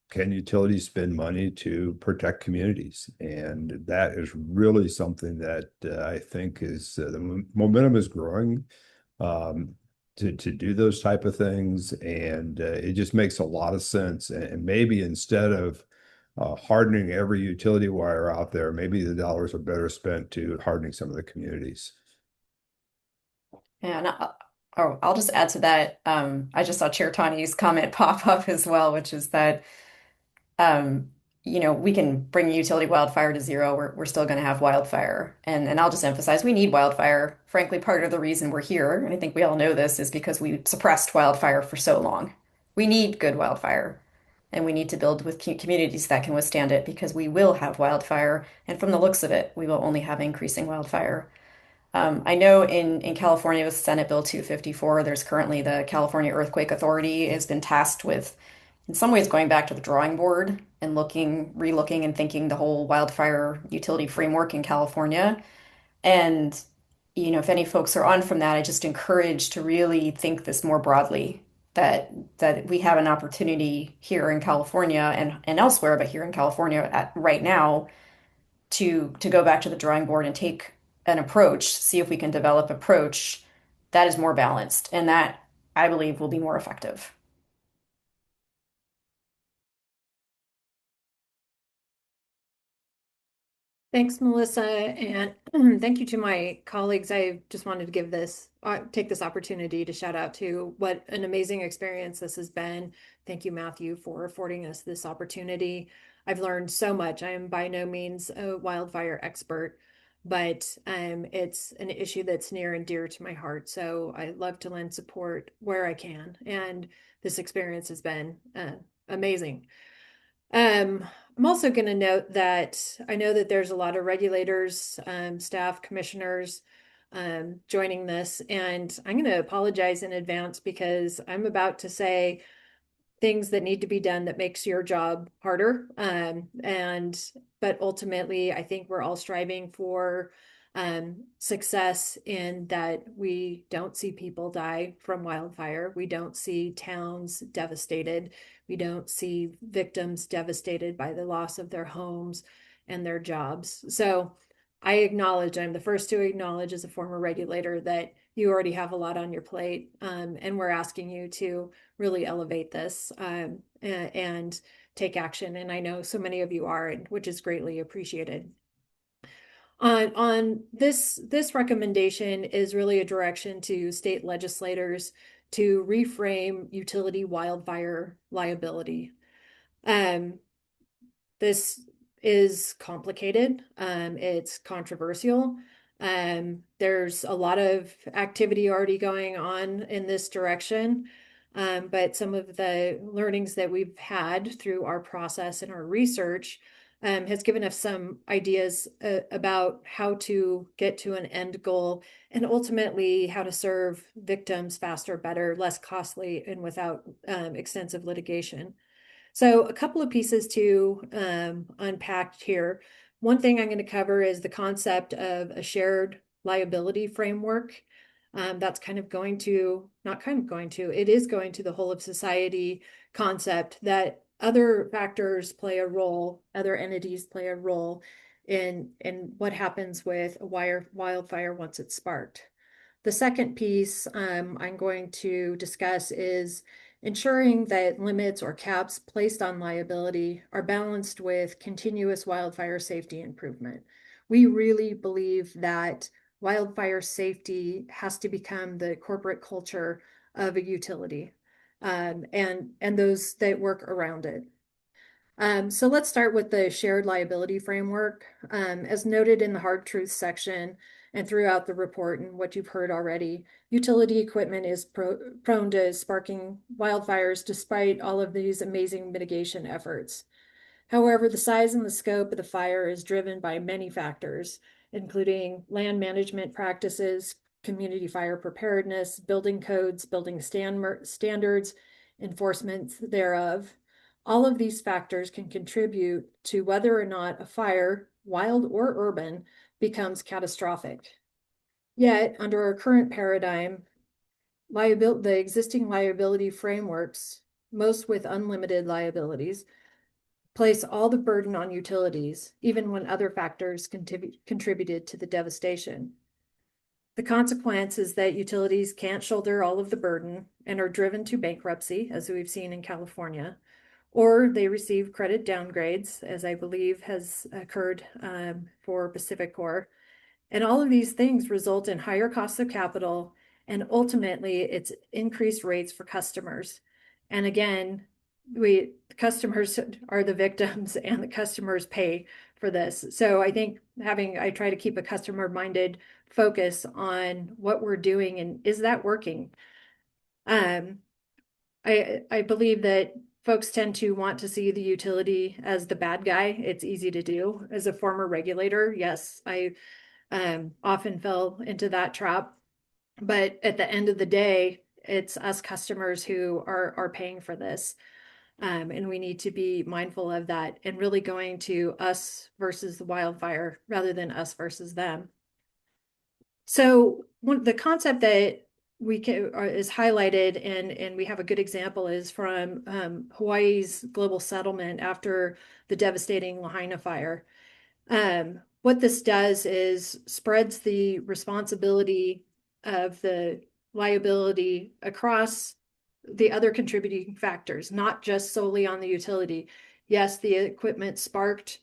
can utilities spend money to protect communities, and that is really something that I think is the momentum is growing to do those type of things, and it just makes a lot of sense. And maybe instead of hardening every utility wire out there, maybe the dollars are better spent to hardening some of the communities. And Oh, I'll just add to that. I just saw Chair Tani's comment pop up as well, which is that um, we can bring utility wildfire to zero. We're still going to have wildfire. And I'll just emphasize we need wildfire. Frankly, part of the reason we're here, and I think we all know this, is because we suppressed wildfire for so long. We need good wildfire, and we need to build with communities that can withstand it because we will have wildfire. And from the looks of it, we will only have increasing wildfire. I know in California with Senate Bill 254, there's currently the California Earthquake Authority has been tasked with, in some ways, going back to the drawing board and relooking and thinking the whole wildfire utility framework in California. And, if any folks are on from that, I just encourage to really think this more broadly, that we have an opportunity here in California and elsewhere, but here in California right now to go back to the drawing board and take an approach, see if we can develop approach that is more balanced and that I believe will be more effective. Thanks, Melissa, and thank you to my colleagues. I just wanted to take this opportunity to shout out to what an amazing experience this has been. Thank you, Matthew, for affording us this opportunity. I've learned so much. I am by no means a wildfire expert, but it's an issue that's near and dear to my heart. So I love to lend support where I can, and this experience has been amazing. I'm also going to note that I know that there's a lot of regulators, staff, commissioners joining this, and I'm going to apologize in advance because I'm about to say things that need to be done that makes your job harder. But ultimately, I think we're all striving for success in that we don't see people die from wildfire. We don't see towns devastated. We don't see victims devastated by the loss of their homes and their jobs. So I'm the first to acknowledge as a former regulator that you already have a lot on your plate, and we're asking you to really elevate this and take action. And I know so many of you are, which is greatly appreciated. On this recommendation is really a direction to state legislators to reframe utility wildfire liability. This is complicated. It's controversial. There's a lot of activity already going on in this direction. But some of the learnings that we've had through our process and our research has given us some ideas about how to get to an end goal and ultimately how to serve victims faster, better, less costly, and without extensive litigation. So a couple of pieces to unpack here. One thing I'm going to cover is the concept of a shared liability framework. That's kind of going to, not kind of going to, it is going to the whole of society concept that other factors play a role, other entities play a role in what happens with a wildfire once it's sparked. The second piece I'm going to discuss is ensuring that limits or caps placed on liability are balanced with continuous wildfire safety improvement. We really believe that wildfire safety has to become the corporate culture of a utility, and those that work around it. So let's start with the shared liability framework. As noted in the hard truth section and throughout the report and what you've heard already, utility equipment is prone to sparking wildfires despite all of these amazing mitigation efforts. However, the size and the scope of the fire is driven by many factors, including land management practices, community fire preparedness, building codes, building standards, enforcement thereof. All of these factors can contribute to whether or not a fire, wild or urban, becomes catastrophic. Yet, under our current paradigm, the existing liability frameworks, most with unlimited liabilities, place all the burden on utilities, even when other factors contributed to the devastation. The consequence is that utilities can't shoulder all of the burden and are driven to bankruptcy, as we've seen in California, or they receive credit downgrades, as I believe has occurred for Pacific Core. And all of these things result in higher costs of capital And ultimately, it's increased rates for customers. And again, customers are the victims and the customers pay for this. So I think I try to keep a customer-minded focus on what we're doing and is that working? I believe that folks tend to want to see the utility as the bad guy. It's easy to do. As a former regulator, yes, I often fell into that trap. But at the end of the day, it's us customers who are paying for this. And we need to be mindful of that and really going to us versus the wildfire rather than us versus them. So the concept that is highlighted and we have a good example is from Hawaii's global settlement after the devastating Lahaina fire. What this does is spreads the responsibility of the liability across the other contributing factors, not just solely on the utility. Yes, the equipment sparked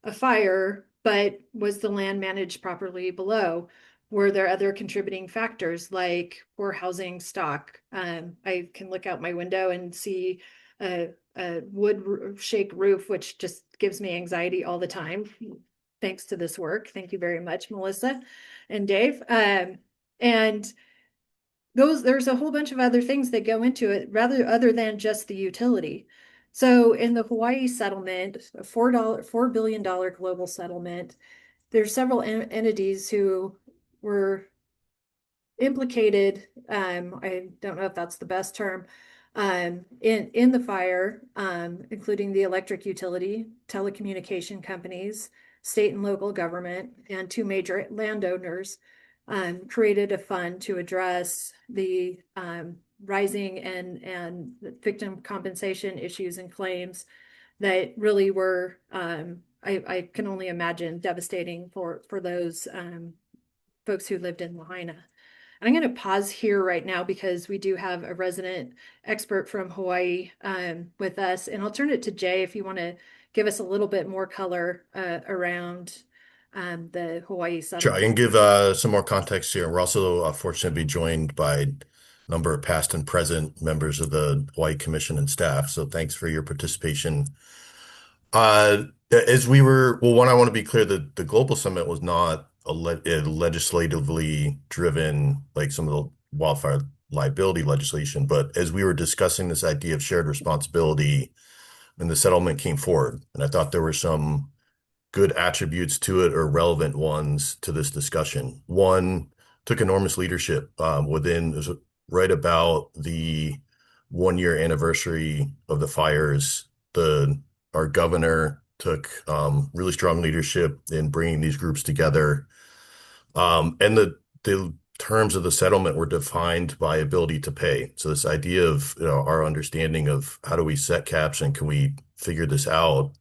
a fire, but was the land managed properly below? Were there other contributing factors like poor housing stock? I can look out my window and see a wood shake roof, which just gives me anxiety all the time. Thanks to this work. Thank you very much, Melissa and Dave. And there's a whole bunch of other things that go into it other than just the utility. So in the Hawaii settlement, a $4 billion global settlement, there's several entities who were implicated. I don't know if that's the best term, in the fire, including the electric utility, telecommunication companies, state and local government, and two major landowners. Created a fund to address the rising and victim compensation issues and claims that really were, I can only imagine, devastating for those folks who lived in Lahaina. And I'm going to pause here right now because we do have a resident expert from Hawaii with us, and I'll turn it to Jay if you want to give us a little bit more color around the Hawaii Sure, I settlement. can give some more context here. We're also fortunate to be joined by a number of past and present members of the Hawaii Commission and staff. So thanks for your participation. One, I want to be clear that the Global Summit was not a legislatively driven, like some of the wildfire liability legislation, but as we were discussing this idea of shared responsibility, and the settlement came forward, and I thought there were some good attributes to it or relevant ones to this discussion. One, took enormous leadership it was right about the 1 year anniversary of the fires. Our governor took really strong leadership in bringing these groups together. And the terms of the settlement were defined by ability to pay. So this idea of our understanding of how do we set caps and can we figure this out,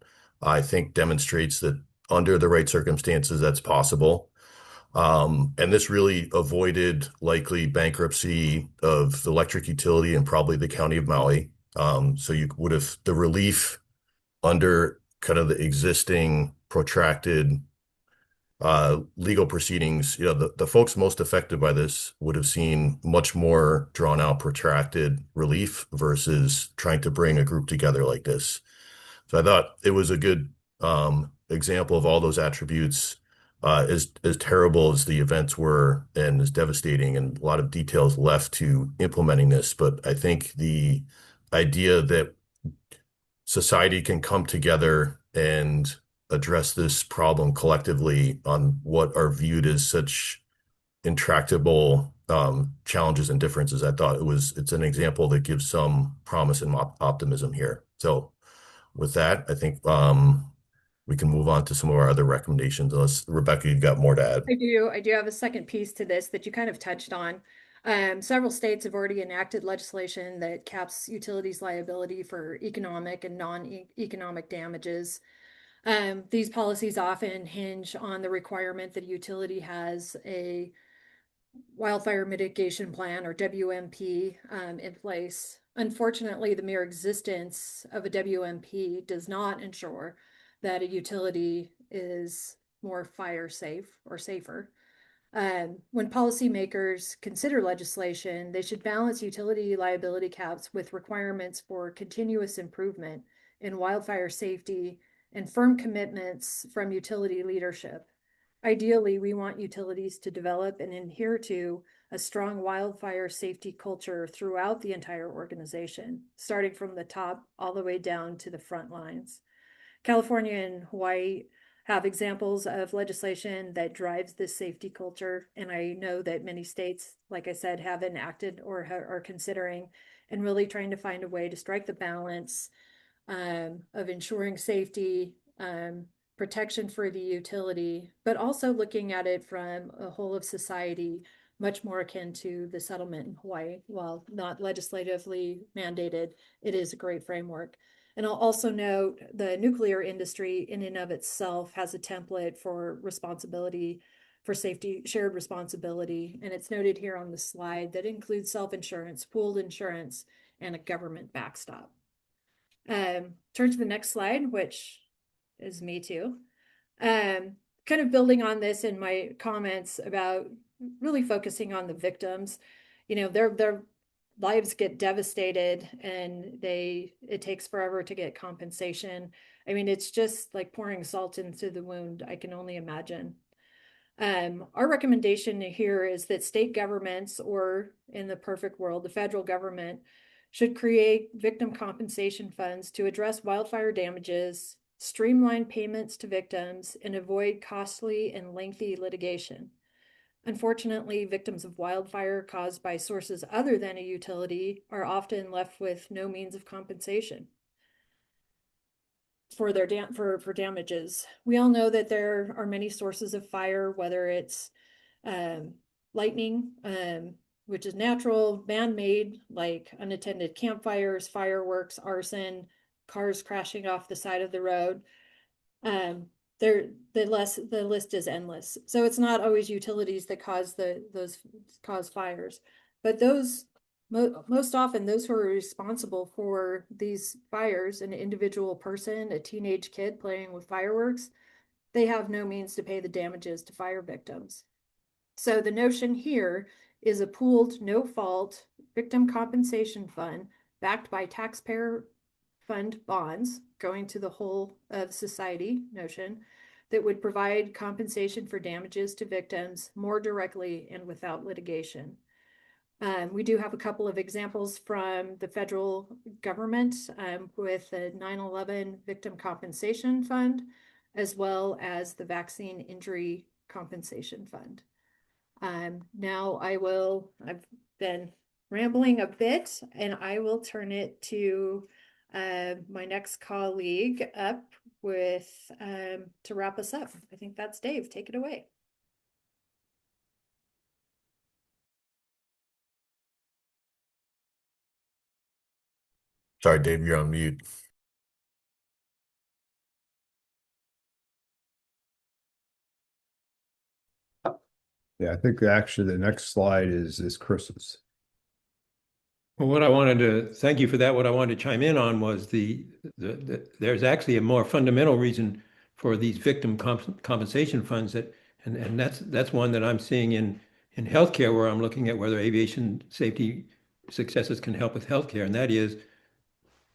I think demonstrates that under the right circumstances, that's possible. And this really avoided likely bankruptcy of the electric utility and probably the county of Maui. So you would have the relief under kind of the existing protracted legal proceedings. The folks most affected by this would have seen much more drawn out, protracted relief versus trying to bring a group together like this. So I thought it was a good example of all those attributes, as terrible as the events were and as devastating, and a lot of details left to implementing this. But I think the idea that society can come together and address this problem collectively on what are viewed as such intractable challenges and differences, I thought it's an example that gives some promise and optimism here. So with that, I think we can move on to some of our other recommendations. Unless, Rebecca, you've got more to add. I do have a second piece to this that you kind of touched on. Several states have already enacted legislation that caps utilities liability for economic and non-economic damages. These policies often hinge on the requirement that a utility has a wildfire mitigation plan, or WMP, in place. Unfortunately, the mere existence of a WMP does not ensure that a utility is more fire safe or safer. When policymakers consider legislation, they should balance utility liability caps with requirements for continuous improvement in wildfire safety and firm commitments from utility leadership. Ideally, we want utilities to develop and adhere to a strong wildfire safety culture throughout the entire organization, starting from the top all the way down to the front lines. California and Hawaii have examples of legislation that drives this safety culture. And I know that many states, like I said, have enacted or are considering and really trying to find a way to strike the balance of ensuring safety, protection for the utility, but also looking at it from a whole of society, much more akin to the settlement in Hawaii. While not legislatively mandated, it is a great framework. And I'll also note the nuclear industry in and of itself has a template for responsibility for safety, shared responsibility. And it's noted here on the slide that includes self-insurance, pooled insurance, and a government backstop. Turn to the next slide, which is me too. Kind of building on this in my comments about really focusing on the victims. You know, their lives get devastated and it takes forever to get compensation. I mean, it's just like pouring salt into the wound. I can only imagine. Our recommendation here is that state governments, or in the perfect world, the federal government, should create victim compensation funds to address wildfire damages, streamline payments to victims, and avoid costly and lengthy litigation. Unfortunately, victims of wildfire caused by sources other than a utility are often left with no means of compensation for their damages. We all know that there are many sources of fire, whether it's lightning, which is natural, man-made, like unattended campfires, fireworks, arson, cars crashing off the side of the road. The list is endless. So it's not always utilities that cause cause fires, but most often those who are responsible for these fires, an individual person, a teenage kid playing with fireworks, they have no means to pay the damages to fire victims. So the notion here is a pooled, no-fault victim compensation fund backed by taxpayer fund bonds going to the whole of society notion that would provide compensation for damages to victims more directly and without litigation. We do have a couple of examples from the federal government with the 9/11 Victim Compensation Fund, as well as the Vaccine Injury Compensation Fund. Now I've been rambling a bit, and I will turn it to my next colleague up with to wrap us up. I think that's Dave. Take it away. Sorry, Dave, you're on mute. Yeah, I think actually the next slide is Chris's. Well, what I wanted to thank you for that. What I wanted to chime in on was there's actually a more fundamental reason for these victim compensation funds and that's one that I'm seeing in healthcare, where I'm looking at whether aviation safety successes can help with healthcare, and that is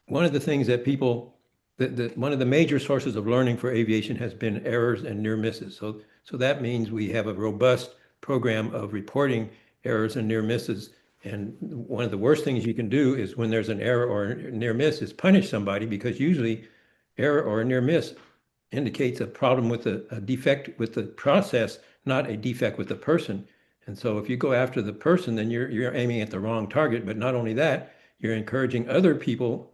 one of the things that one of the major sources of learning for aviation has been errors and near misses. So that means we have a robust program of reporting errors and near misses. And one of the worst things you can do is when there's an error or a near miss is punish somebody, because usually error or a near miss indicates a problem with a defect with the process, not a defect with the person. And so if you go after the person, then you're aiming at the wrong target. But not only that, you're encouraging other people,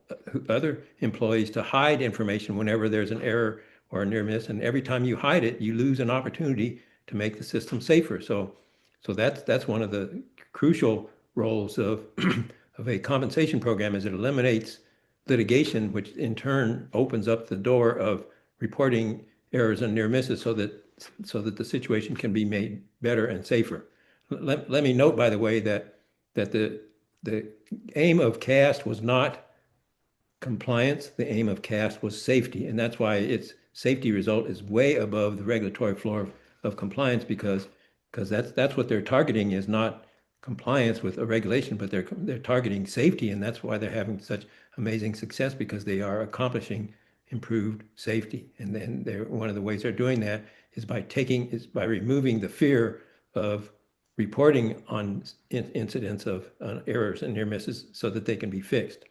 other employees, to hide information whenever there's an error or a near miss. And every time you hide it, you lose an opportunity to make the system safer. So that's one of the crucial roles of of a compensation program, is it eliminates litigation, which in turn opens up the door of reporting errors and near misses so that the situation can be made better and safer. Let me note, by the way, that the aim of CAST was not compliance. The aim of CAST was safety, and that's why its safety result is way above the regulatory floor of compliance, because because that's what they're targeting, is not compliance with a regulation, but they're targeting safety, and that's why they're having such amazing success, because they are accomplishing improved safety. And then one of the ways they're doing that is by removing the fear of reporting on incidents of errors and near misses so that they can be fixed.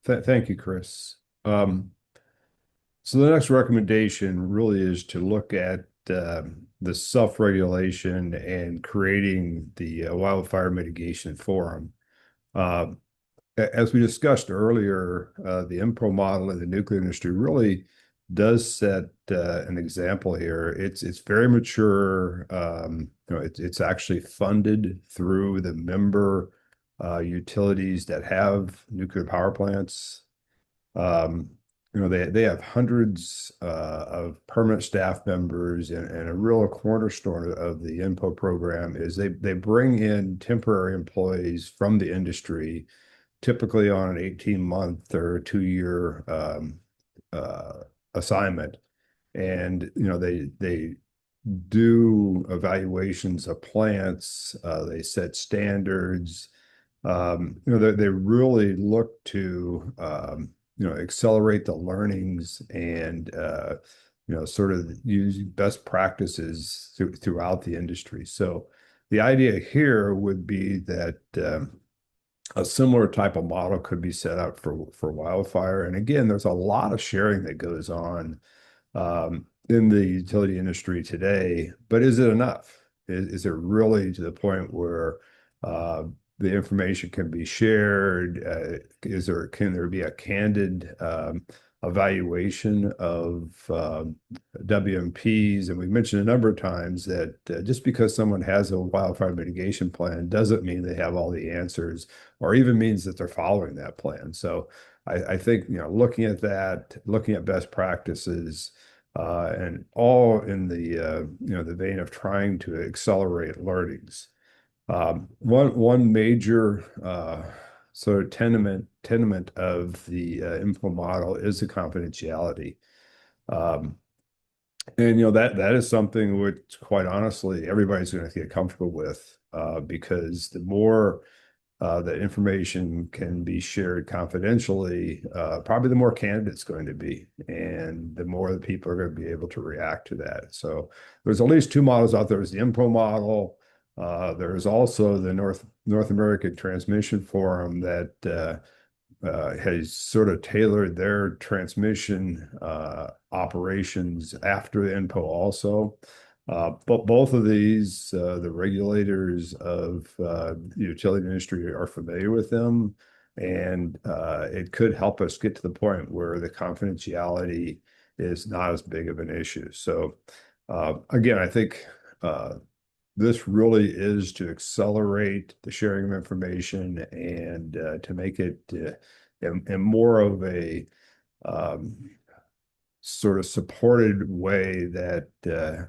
Thank you, Chris. So the next recommendation really is to look at the self-regulation and creating the wildfire mitigation forum. Uh, as we discussed earlier, the INPO model in the nuclear industry really does set an example here. It's very mature. It's actually funded through the member utilities that have nuclear power plants. Um, they have hundreds of permanent staff members, and a real cornerstone of the INPO program is they bring in temporary employees from the industry, typically on an 18-month or 2-year assignment. And they do evaluations of plants, they set standards. They really look to accelerate the learnings and sort of use best practices throughout the industry. So the idea here would be that a similar type of model could be set up for wildfire. And again, there's a lot of sharing that goes on in the utility industry today, but is it enough? Is it really to the point where the information can be shared? Can there be a candid evaluation of WMPs? And we mentioned a number of times that just because someone has a wildfire mitigation plan doesn't mean they have all the answers, or even means that they're following that plan. So I think looking at that, looking at best practices, and all in the vein of trying to accelerate learnings. One major sort of tenement of the INPO model is the confidentiality. And that is something which, quite honestly, everybody's going to get comfortable with, because the more that information can be shared confidentially, probably the more candid it's going to be, and the more that people are going to be able to react to that. So there's at least two models out there. There's the INPO model. There's also the North American Transmission Forum that has sort of tailored their transmission operations after the INPO also. But both of these, the regulators of the utility industry are familiar with them, and it could help us get to the point where the confidentiality is not as big of an issue. So again, I think this really is to accelerate the sharing of information and to make it in more of a sort of supported way that the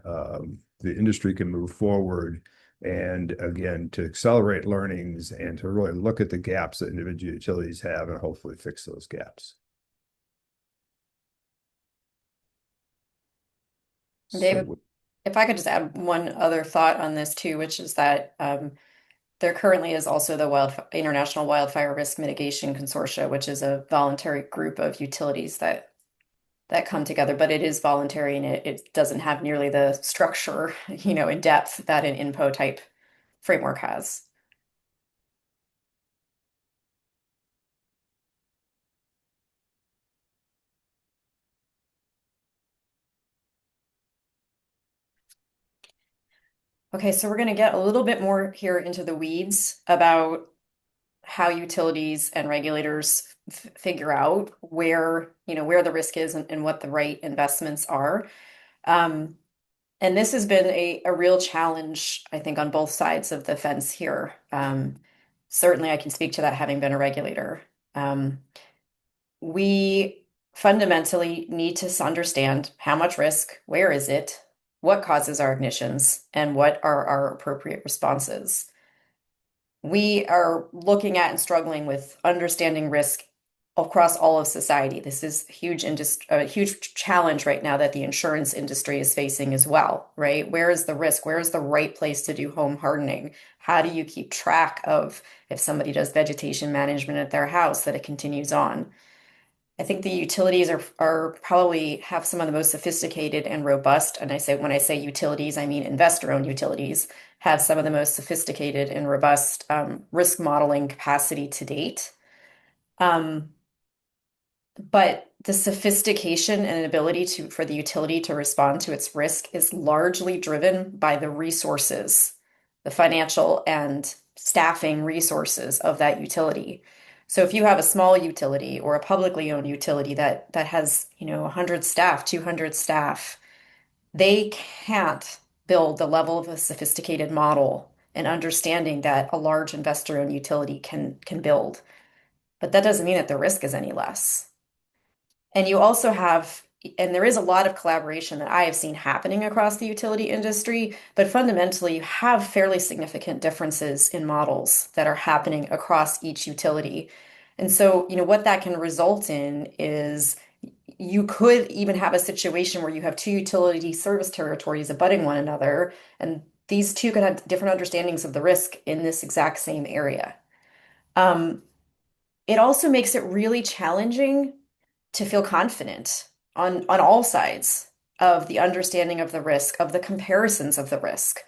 industry can move forward, and again to accelerate learnings and to really look at the gaps that individual utilities have and hopefully fix those gaps. David, if I could just add one other thought on this too, which is that there currently is also the International Wildfire Risk Mitigation Consortia, which is a voluntary group of utilities that come together, but it is voluntary, and it doesn't have nearly the structure, in depth that an INPO type framework has. Okay, so we're going to get a little bit more here into the weeds about how utilities and regulators figure out where the risk is and what the right investments are. And this has been a real challenge, I think, on both sides of the fence here. Certainly, I can speak to that having been a regulator. We fundamentally need to understand how much risk, where is it, what causes our ignitions, and what are our appropriate responses. We are looking at and struggling with understanding risk across all of society. This is a huge challenge right now that the insurance industry is facing as well, right? Where is the risk? Where is the right place to do home hardening? How do you keep track of if somebody does vegetation management at their house that it continues on? I think the utilities are probably have some of the most sophisticated and robust, and when I say utilities, I mean investor-owned utilities, have some of the most sophisticated and robust risk modeling capacity to date. But the sophistication and ability for the utility to respond to its risk is largely driven by the resources, the financial and staffing resources of that utility. So if you have a small utility or a publicly owned utility that has, 100 staff, 200 staff, they can't build the level of a sophisticated model and understanding that a large investor-owned utility can build. But that doesn't mean that the risk is any less. And you also have, and there is a lot of collaboration that I have seen happening across the utility industry, but fundamentally, you have fairly significant differences in models that are happening across each utility. And so, what that can result in is you could even have a situation where you have two utility service territories abutting one another, and these two could have different understandings of the risk in this exact same area. It also makes it really challenging to feel confident on all sides of the understanding of the risk, of the comparisons of the risk.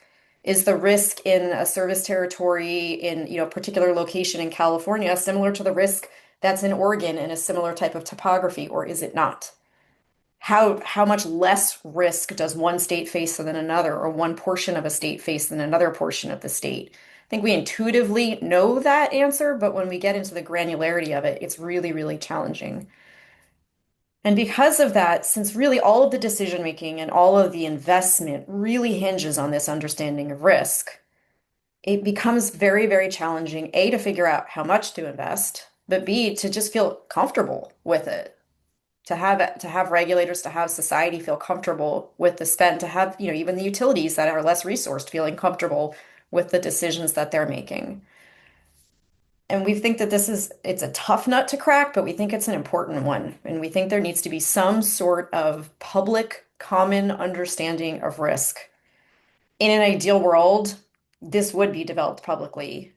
Is the risk in a service territory in, a particular location in California similar to the risk that's in Oregon in a similar type of topography, or is it not? How much less risk does one state face than another, or one portion of a state face than another portion of the state? I think we intuitively know that answer, but when we get into the granularity of it, it's really, really challenging. And because of that, since really all of the decision making and all of the investment really hinges on this understanding of risk, it becomes very, very challenging, A, to figure out how much to invest, but B, to just feel comfortable with it. To have regulators, to have society feel comfortable with the spend, to have, even the utilities that are less resourced feeling comfortable with the decisions that they're making. And we think that it's a tough nut to crack, but we think it's an important one. And we think there needs to be some sort of public common understanding of risk. In an ideal world, this would be developed publicly.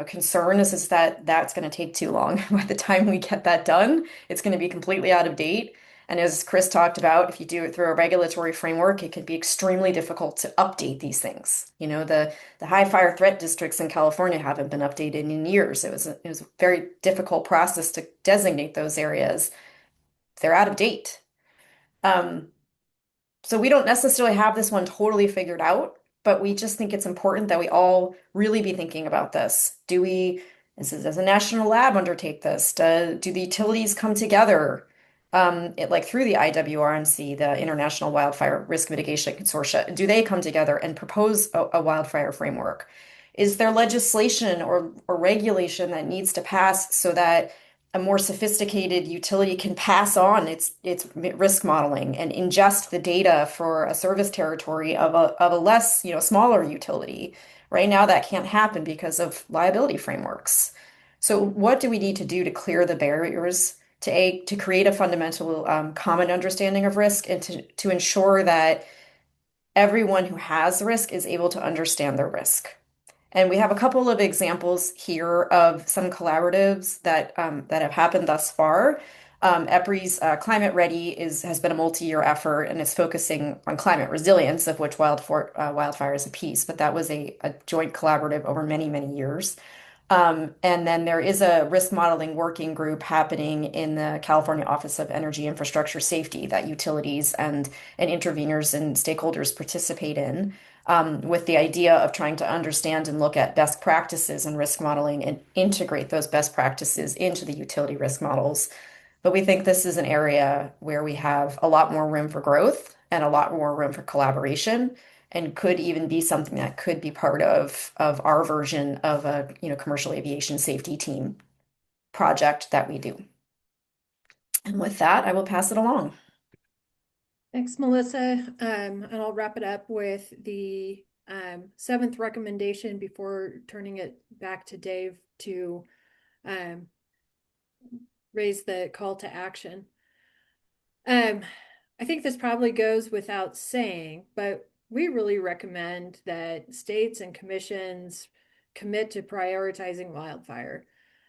Concern is that that's going to take too long. By the time we get that done, it's going to be completely out of date. And as Chris talked about, if you do it through a regulatory framework, it can be extremely difficult to update these things. The high fire threat districts in California haven't been updated in years. It was a very difficult process to designate those areas. They're out of date. So we don't necessarily have this one totally figured out, but we just think it's important that we all really be thinking about this. Does a national lab undertake this? Do the utilities come together? Through the IWRMC, the International Wildfire Risk Mitigation Consortia, do they come together and propose a wildfire framework? Is there legislation or regulation that needs to pass so that a more sophisticated utility can pass on its risk modeling and ingest the data for a service territory of a less, smaller utility? Right now, that can't happen because of liability frameworks. So what do we need to do to clear the barriers to create a fundamental common understanding of risk and to ensure that everyone who has risk is able to understand their risk? And we have a couple of examples here of some collaboratives that have happened thus far. EPRI's Climate Ready has been a multi-year effort, and it's focusing on climate resilience, of which wildfire is a piece. But that was a joint collaborative over many, many years. And then there is a risk modeling working group happening in the California Office of Energy Infrastructure Safety that utilities and interveners and stakeholders participate in, with the idea of trying to understand and look at best practices in risk modeling and integrate those best practices into the utility risk models. But we think this is an area where we have a lot more room for growth and a lot more room for collaboration, and could even be something that could be part of our version of a commercial aviation safety team project that we do. And with that, I will pass it along. Thanks, Melissa. And I'll wrap it up with the seventh recommendation before turning it back to Dave to raise the call to action. I think this probably goes without saying, but we really recommend that states and commissions commit to prioritizing wildfire.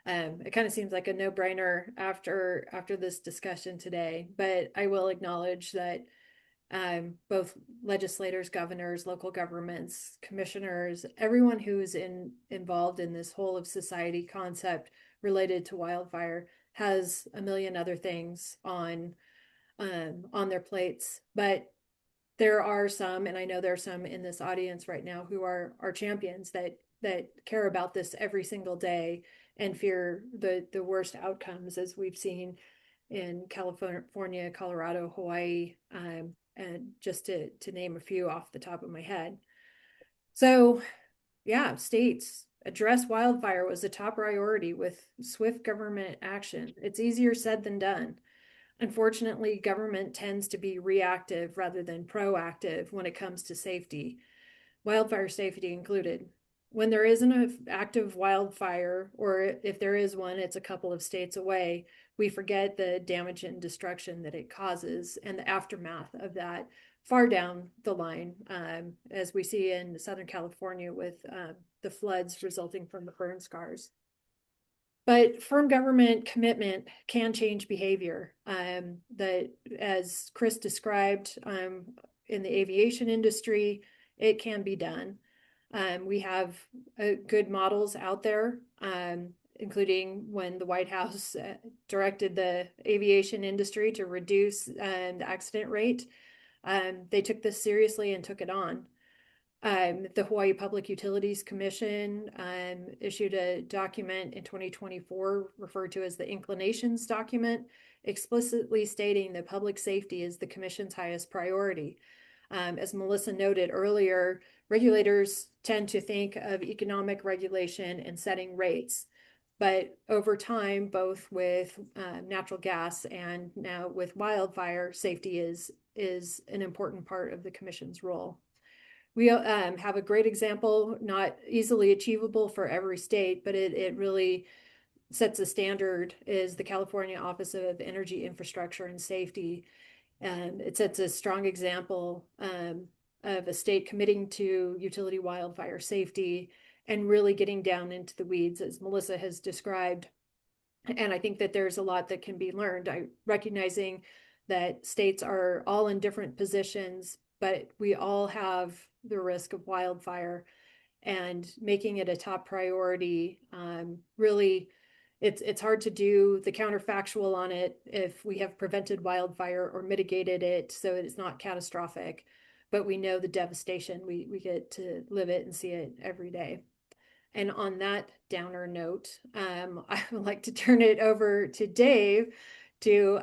It kind of seems like a no-brainer after this discussion today, but I will acknowledge that both legislators, governors, local governments, commissioners, everyone who is involved in this whole of society concept related to wildfire has a million other things on their plates. But there are some, and I know there are some in this audience right now who are champions that care about this every single day and fear the worst outcomes, as we've seen in California, Colorado, Hawaii, and just to name a few off the top of my head. So yeah, states address wildfire was a top priority with swift government action. It's easier said than done. Unfortunately, government tends to be reactive rather than proactive when it comes to safety, wildfire safety included. When there isn't an active wildfire, or if there is one, it's a couple of states away, we forget the damage and destruction that it causes and the aftermath of that far down the line, as we see in Southern California with the floods resulting from the burn scars. But firm government commitment can change behavior. That, as Chris described, in the aviation industry, it can be done. We have good models out there, including when the White House directed the aviation industry to reduce the accident rate. They took this seriously and took it on. The Hawaii Public Utilities Commission issued a document in 2024 referred to as the Inclinations Document, explicitly stating that public safety is the commission's highest priority. As Melissa noted earlier, regulators tend to think of economic regulation and setting rates. But over time, both with natural gas and now with wildfire, safety is an important part of the commission's role. We have a great example, not easily achievable for every state, but it really sets a standard, is the California Office of Energy Infrastructure and Safety. And it sets a strong example of a state committing to utility wildfire safety and really getting down into the weeds, as Melissa has described. And I think that there's a lot that can be learned. Recognizing that states are all in different positions, but we all have the risk of wildfire, and making it a top priority. Really, it's hard to do the counterfactual on it if we have prevented wildfire or mitigated it so it's not catastrophic, but we know the devastation. We get to live it and see it every day. And on that downer note, I would like to turn it over to Dave to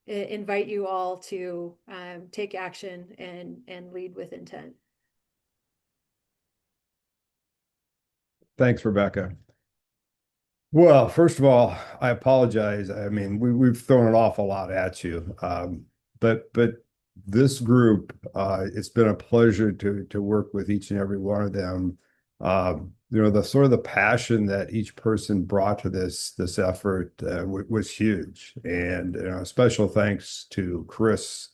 invite you all to take action and lead with intent. Thanks, Rebecca. Well, first of all, I apologize. I mean, we've thrown an awful lot at you, but this group, it's been a pleasure to work with each and every one of them. The sort of the passion that each person brought to this effort was huge, and special thanks to Chris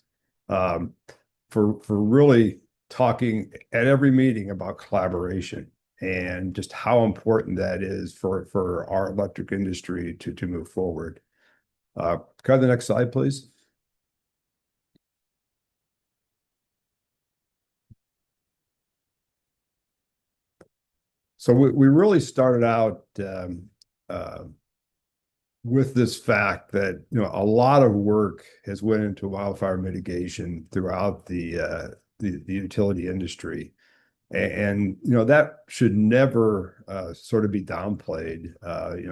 for really talking at every meeting about collaboration and just how important that is for our electric industry to move forward. Can I have the next slide, please? So we really started out with this fact that a lot of work has went into wildfire mitigation throughout the utility industry, and that should never sort of be downplayed.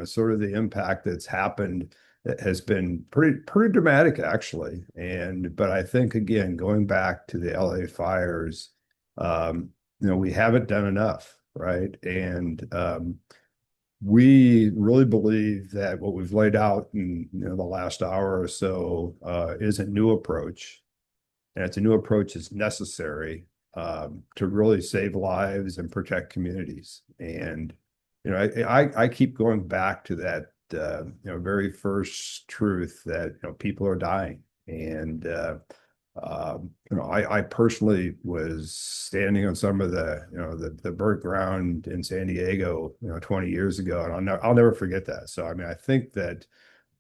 Sort of the impact that's happened has been pretty dramatic, actually. But I think, again, going back to the LA fires, we haven't done enough. Right. And we really believe that what we've laid out in the last hour or so is a new approach. And it's a new approach that's necessary to really save lives and protect communities. And I keep going back to very first truth that people are dying. And I personally was standing on some of the burnt ground in San Diego 20 years ago, and I'll never forget that. So I mean, I think that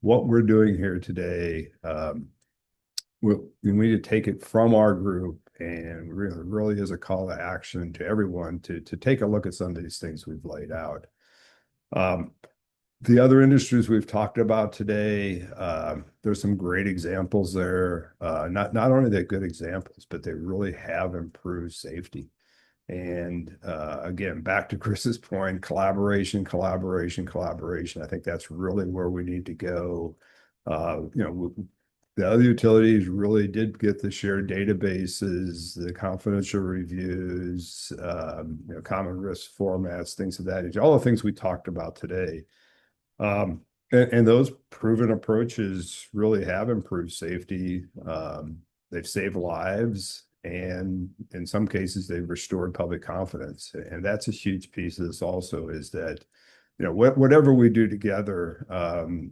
what we're doing here today, we need to take it from our group, and really is a call to action to everyone to take a look at some of these things we've laid out. The other industries we've talked about today, there's some great examples there. Not only are they good examples, but they really have improved safety. And again, back to Chris's point, collaboration, collaboration, collaboration. I think that's really where we need to go. The other utilities really did get the shared databases, the confidential reviews, common risk formats, things of that nature, all the things we talked about today. And those proven approaches really have improved safety. They've saved lives, and in some cases, they've restored public confidence. And that's a huge piece of this also, is that whatever we do together,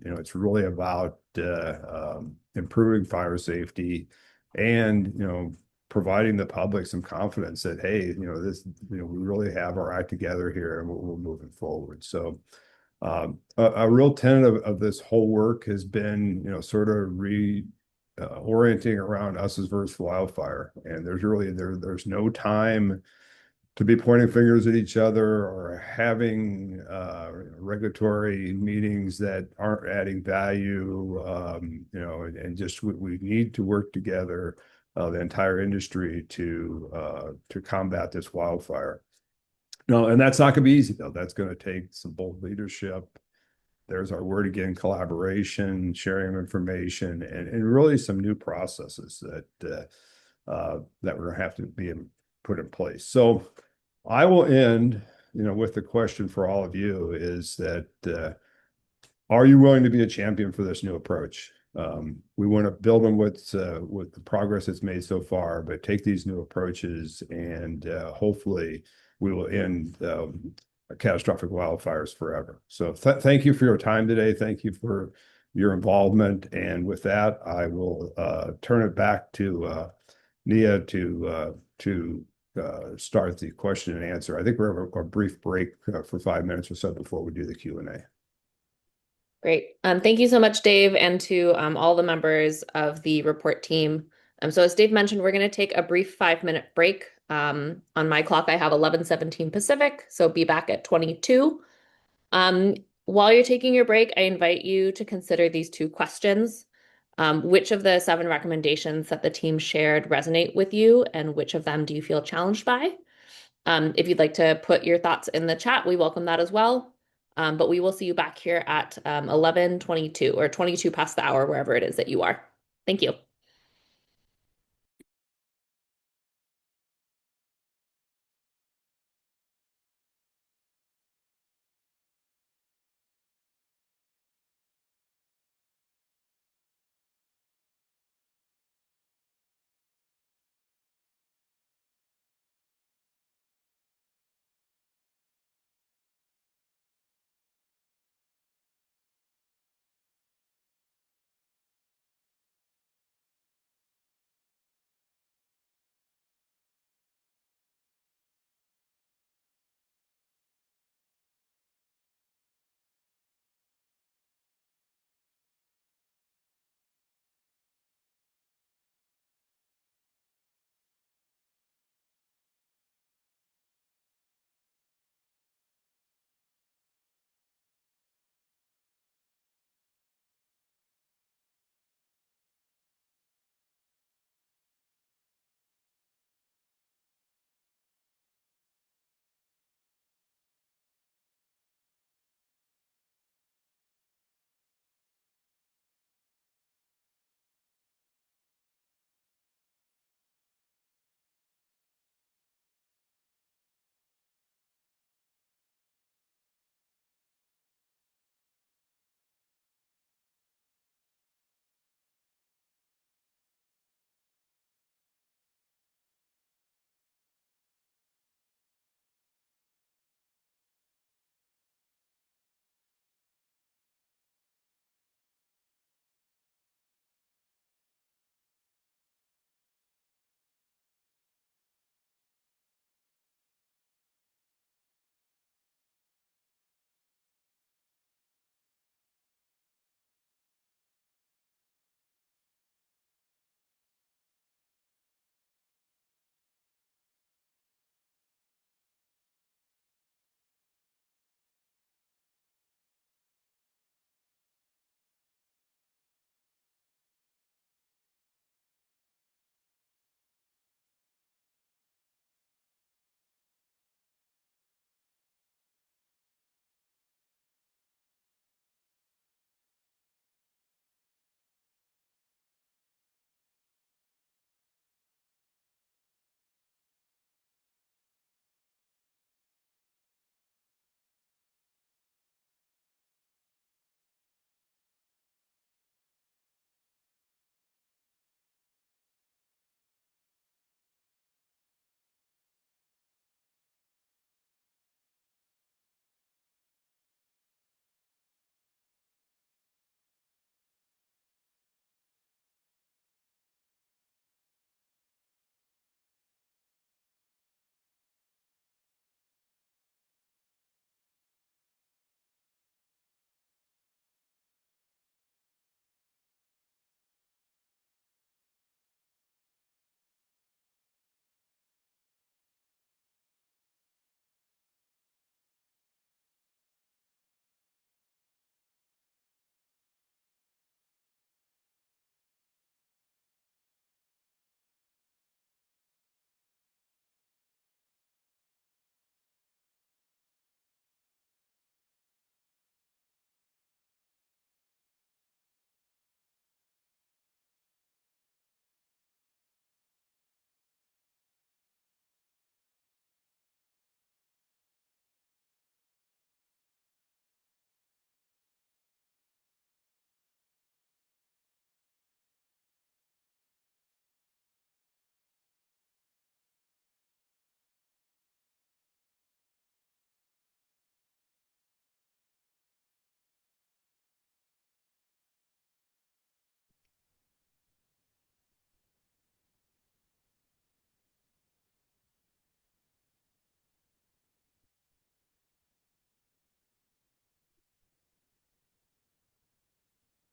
it's really about improving fire safety and providing the public some confidence that, hey, we really have our act together here, and we're moving forward. So a real tenet of this whole work has been sort of orienting around us versus wildfire, and there's no time to be pointing fingers at each other or having regulatory meetings that aren't adding value, and just we need to work together, the entire industry, to combat this wildfire. No, and that's not going to be easy, though. That's going to take some bold leadership. There's our word again, collaboration, sharing of information, and really some new processes that we're going to have to be put in place. So I will end, with the question for all of you is that, are you willing to be a champion for this new approach? We want to build on with the progress that's made so far, but take these new approaches, and hopefully we will end catastrophic wildfires forever. So thank you for your time today. Thank you for your involvement. And with that, I will turn it back to Nia to start the question and answer. I think we're going to have a brief break for 5 minutes or so before we do the Q&A. Great. Thank you so much, Dave, and to all the members of the report team. So as Dave mentioned, we're going to take a brief 5-minute break. On my clock, I have 11:17 Pacific, so be back at 22. While you're taking your break, I invite you to consider these 2 questions. Which of the 7 recommendations that the team shared resonate with you, and which of them do you feel challenged by? If you'd like to put your thoughts in the chat, we welcome that as well. But we will see you back here at 11:22 or 22 past the hour, wherever it is that you are. Thank you.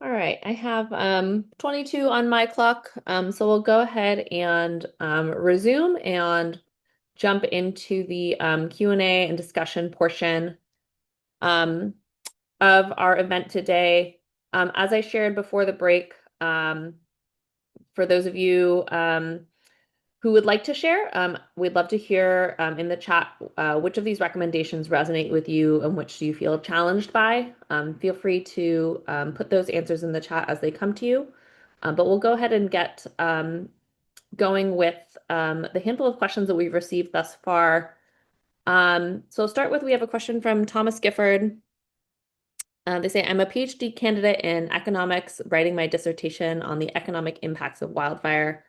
All right, I have 22 on my clock. So we'll go ahead and resume and jump into the Q&A and discussion portion um, of our event today. As I shared before the break, for those of you who would like to share, we'd love to hear in the chat which of these recommendations resonate with you and which do you feel challenged by. Feel free to put those answers in the chat as they come to you. But we'll go ahead and get going with the handful of questions that we've received thus far. So I'll start with, we have a question from Thomas Gifford. They say, I'm a PhD candidate in economics, writing my dissertation on the economic impacts of wildfire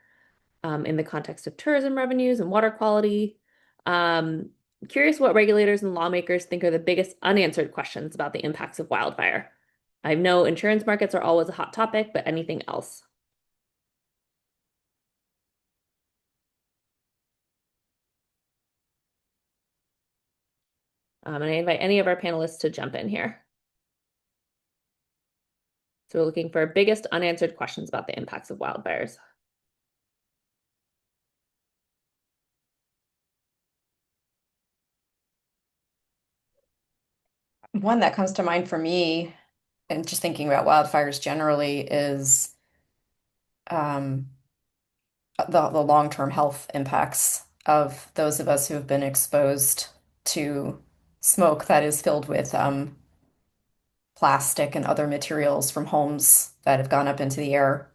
in the context of tourism revenues and water quality. Curious what regulators and lawmakers think are the biggest unanswered questions about the impacts of wildfire. I know insurance markets are always a hot topic, but anything else? And I invite any of our panelists to jump in here. So we're looking for biggest unanswered questions about the impacts of wildfires. One that comes to mind for me, and just thinking about wildfires generally, is um, the long-term health impacts of those of us who have been exposed to smoke that is filled with plastic and other materials from homes that have gone up into the air.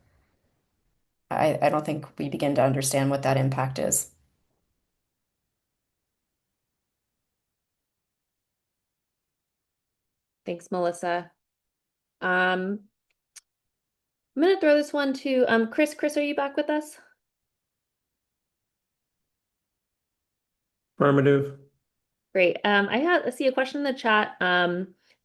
I don't think we begin to understand what that impact is. Thanks, Melissa. I'm going to throw this one to Chris. Chris, are you back with us? Affirmative. Great. I see a question in the chat.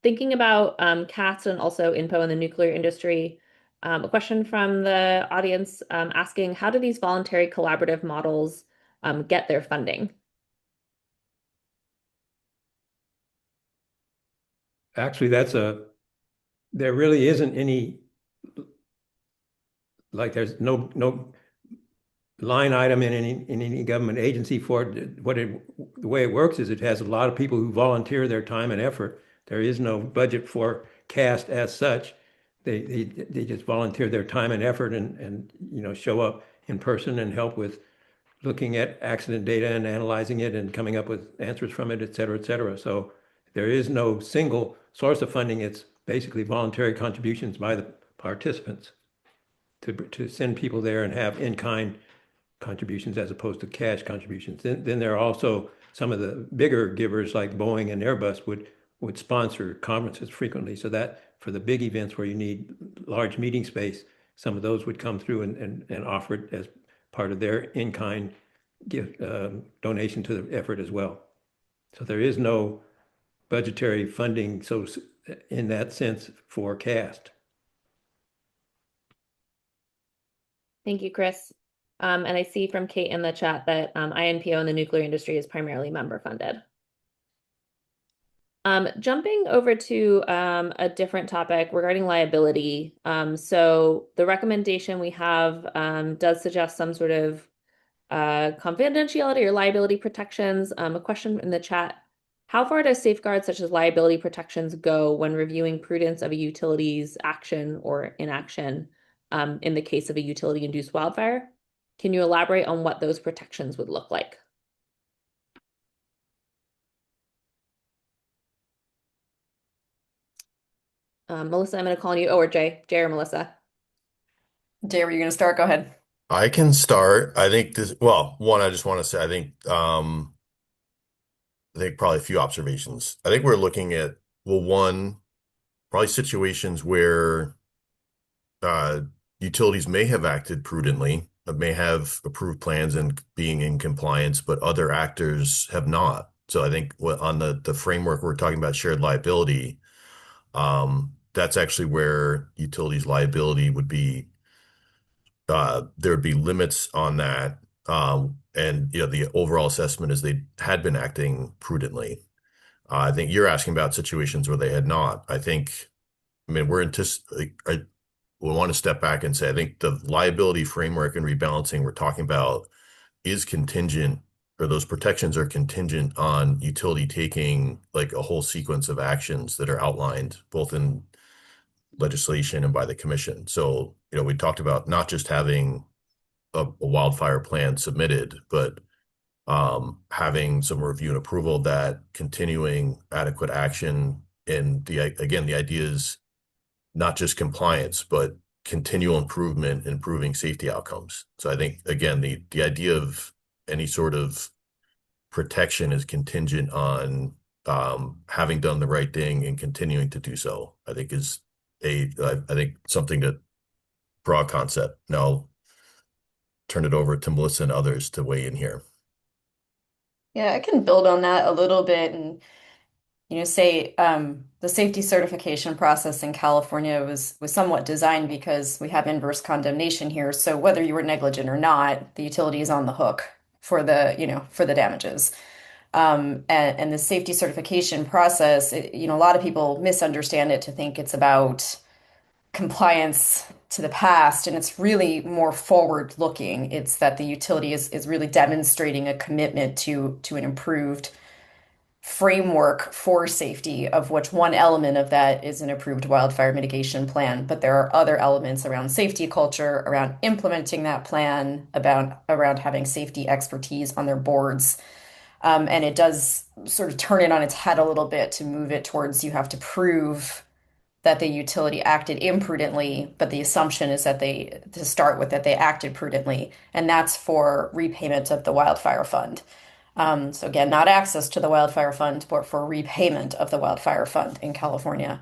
Thinking about cats and also info in the nuclear industry. A question from the audience asking, how do these voluntary collaborative models get their funding? Actually, there really isn't any, like there's no line item in any government agency for it. The way it works is it has a lot of people who volunteer their time and effort. There is no budget forecast as such. They just volunteer their time and effort and show up in person and help with looking at accident data and analyzing it and coming up with answers from it, et cetera, et cetera. So there is no single source of funding. It's basically voluntary contributions by the participants to send people there and have in-kind contributions as opposed to cash contributions. Then there are also some of the bigger givers like Boeing and Airbus would sponsor conferences frequently. So that for the big events where you need large meeting space, some of those would come through and offer it as part of their in-kind gift donation to the effort as well. So there is no budgetary funding in that sense forecast. Thank you, Chris. And I see from Kate in the chat that INPO in the nuclear industry is primarily member funded. Jumping over to a different topic regarding liability. So the recommendation we have does suggest some sort of confidentiality or liability protections. A question in the chat, how far does safeguards such as liability protections go when reviewing prudence of a utility's action or inaction in the case of a utility-induced wildfire? Can you elaborate on what those protections would look like? Melissa, I'm going to call on you. Oh, or Jay or Melissa. Jay, were you going to start? Go ahead. I can start. I think one, I just want to say, I think probably a few observations. I think we're looking at, well, one, probably situations where uh, utilities may have acted prudently, may have approved plans and being in compliance, but other actors have not. So I think on the framework we're talking about shared liability, that's actually where utilities liability would be. There would be limits on that. And the overall assessment is they had been acting prudently. I think you're asking about situations where they had not. I mean, we want to step back and say, I think the liability framework and rebalancing we're talking about is contingent, or those protections are contingent on utility taking like a whole sequence of actions that are outlined both in legislation and by the commission. So, we talked about not just having a wildfire plan submitted, but having some review and approval of that, continuing adequate action. And the idea is not just compliance, but continual improvement, improving safety outcomes. So I think, again, the idea of any sort of protection is contingent on having done the right thing and continuing to do so. I think is I think something that broad concept. Now I'll turn it over to Melissa and others to weigh in here. Yeah, I can build on that a little bit and say the safety certification process in California was somewhat designed because we have inverse condemnation here. So whether you were negligent or not, the utility is on the hook for the damages. And the safety certification process, a lot of people misunderstand it to think it's about compliance to the past, and it's really more forward looking. It's that the utility is really demonstrating a commitment to an improved framework for safety, of which one element of that is an approved wildfire mitigation plan. But there are other elements around safety culture, around implementing that plan, around having safety expertise on their boards. And it does sort of turn it on its head a little bit to move it towards you have to prove that the utility acted imprudently, but the assumption is that to start with, that they acted prudently, and that's for repayment of the wildfire fund. So again, not access to the wildfire fund, but for repayment of the wildfire fund in California.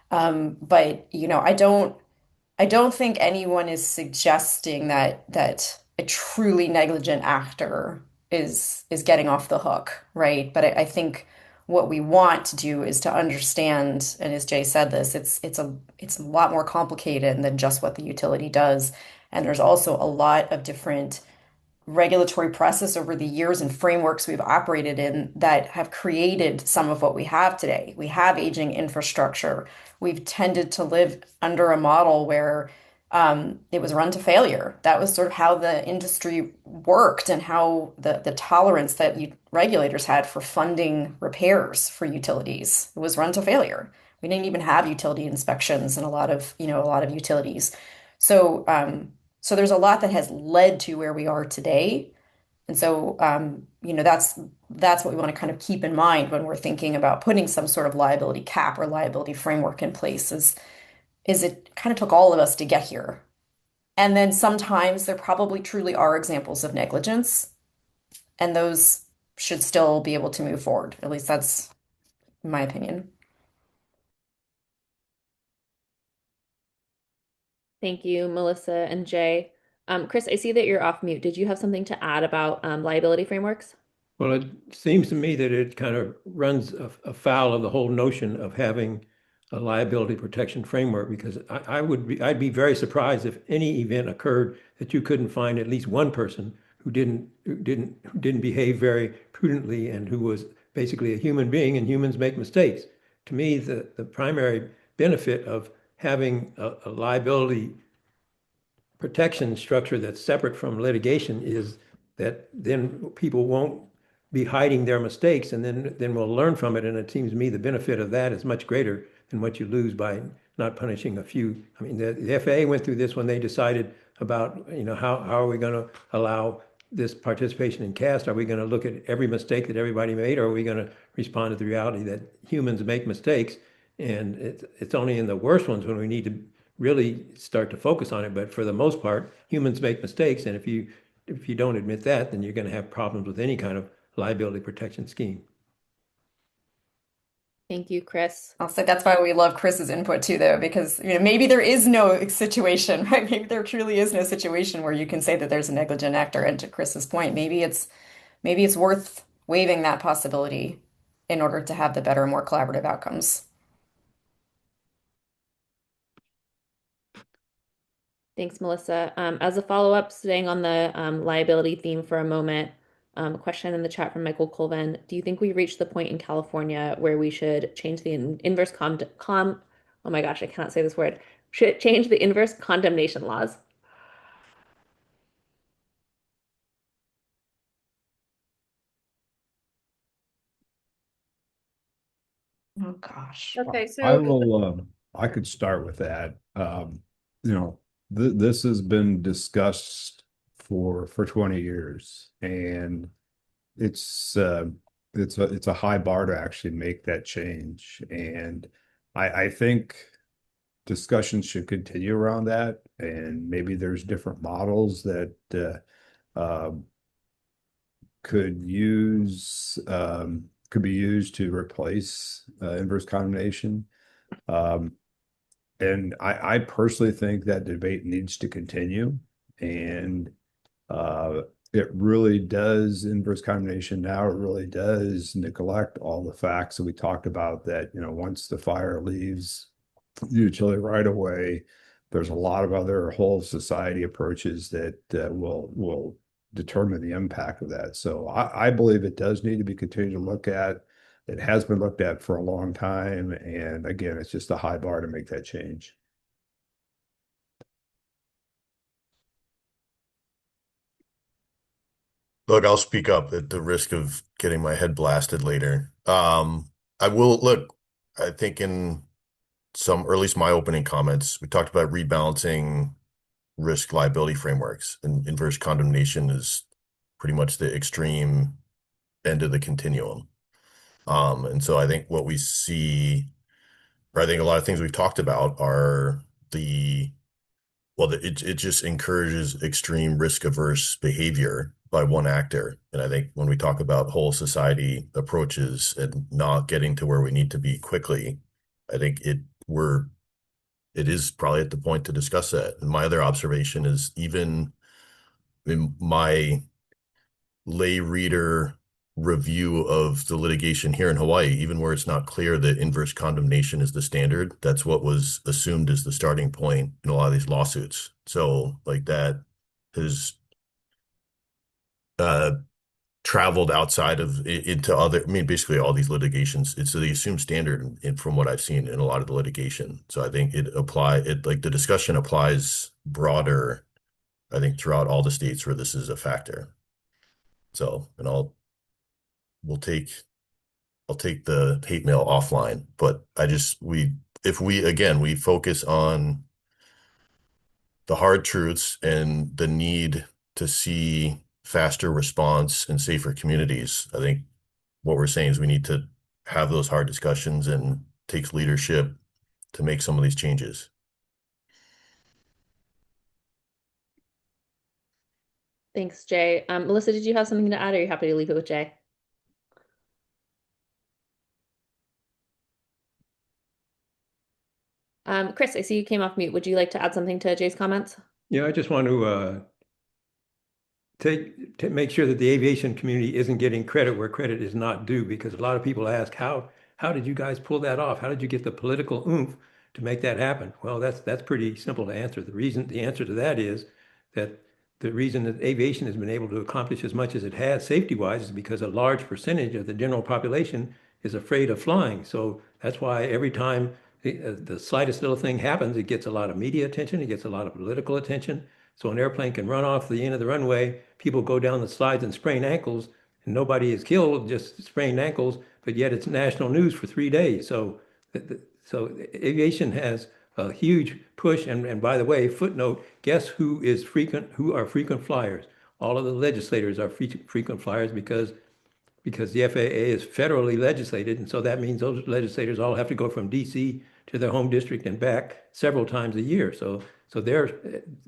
But I don't think anyone is suggesting that a truly negligent actor is getting off the hook, right? But I think what we want to do is to understand, and as Jay said this, it's a lot more complicated than just what the utility does. And there's also a lot of different regulatory process over the years and frameworks we've operated in that have created some of what we have today. We have aging infrastructure. We've tended to live under a model where it was run to failure. That was sort of how the industry worked and how the tolerance that regulators had for funding repairs for utilities. It was run to failure. We didn't even have utility inspections in a lot of utilities. So there's a lot that has led to where we are today. And so, that's what we want to kind of keep in mind when we're thinking about putting some sort of liability cap or liability framework in place is it kind of took all of us to get here. And then sometimes there probably truly are examples of negligence, and those should still be able to move forward. At least that's my opinion. Thank you, Melissa and Jay. Chris, I see that you're off mute. Did you have something to add about liability frameworks? Well, it seems to me that it kind of runs afoul of the whole notion of having a liability protection framework, because I'd be very surprised if any event occurred that you couldn't find at least one person who didn't behave very prudently and who was basically a human being, and humans make mistakes. To me, the primary benefit of having a liability protection structure that's separate from litigation is that then people won't be hiding their mistakes, and then we'll learn from it. And it seems to me the benefit of that is much greater than what you lose by not punishing a few. I mean, the FAA went through this when they decided about, how are we going to allow this participation in CAST? Are we going to look at every mistake that everybody made, or are we going to respond to the reality that humans make mistakes? And it's only in the worst ones when we need to really start to focus on it. But for the most part, humans make mistakes. And if you don't admit that, then you're going to have problems with any kind of liability protection scheme. Thank you, Chris. I'll say that's why we love Chris's input too, though, because maybe there is no situation, right? Maybe there truly is no situation where you can say that there's a negligent actor. And to Chris's point, maybe it's worth waiving that possibility in order to have the better, more collaborative outcomes. Thanks, Melissa. As a follow-up, staying on the liability theme for a moment, a question in the chat from Michael Colvin. Do you think we reached the point in California where we should change the inverse oh my gosh, I cannot say this word. should change the inverse condemnation laws. Oh gosh. Okay, I so will, I could start with that. You know, this has been discussed for 20 years, and it's it's a high bar to actually make that change. And I think discussions should continue around that, and maybe there's different models that could use could be used to replace inverse condemnation. Um, and I personally think that debate needs to continue. And uh, it really does inverse condemnation now. It really does neglect all the facts that we talked about, that, once the fire leaves the utility right away, there's a lot of other whole society approaches that will determine the impact of that. So I believe it does need to be continued to look at. It has been looked at for a long time. And again, it's just a high bar to make that change. Look, I'll speak up at the risk of getting my head blasted later. I will look, I think in some, or at least my opening comments, we talked about rebalancing risk liability frameworks, and inverse condemnation is pretty much the extreme end of the continuum. And so I think what we see, or I think a lot of things we've talked about are it just encourages extreme risk averse behavior by one actor. And I think when we talk about whole society approaches and not getting to where we need to be quickly, I think it is probably at the point to discuss that. And my other observation is, even in my lay reader review of the litigation here in Hawaii, even where it's not clear that inverse condemnation is the standard, that's what was assumed as the starting point in a lot of these lawsuits. So like that has uh traveled outside of into other, I mean, basically all these litigations. It's the assumed standard from what I've seen in a lot of the litigation. So I think like the discussion applies broader, I think, throughout all the states where this is a factor. So, and we'll take I'll take the hate mail offline, but if we, again, we focus on the hard truths and the need to see faster response and safer communities, I think what we're saying is we need to have those hard discussions and takes leadership to make some of these changes. Thanks, Jay. Melissa, did you have something to add, or are you happy to leave it with Jay? Chris, I see you came off mute. Would you like to add something to Jay's comments? Yeah, I just want to make sure that the aviation community isn't getting credit where credit is not due, because a lot of people ask, how did you guys pull that off? How did you get the political oomph to make that happen? Well, that's pretty simple to answer. The answer to that is that the reason that aviation has been able to accomplish as much as it has safety-wise is because a large percentage of the general population is afraid of flying. So that's why every time the slightest little thing happens, it gets a lot of media attention, it gets a lot of political attention. So an airplane can run off the end of the runway, people go down the slides and sprain ankles, and nobody is killed, just sprained ankles, but yet it's national news for 3 days. So aviation has a huge push. And by the way, footnote, guess who are frequent flyers? All of the legislators are frequent flyers because the FAA is federally legislated. And so that means those legislators all have to go from DC to their home district and back several times a year. So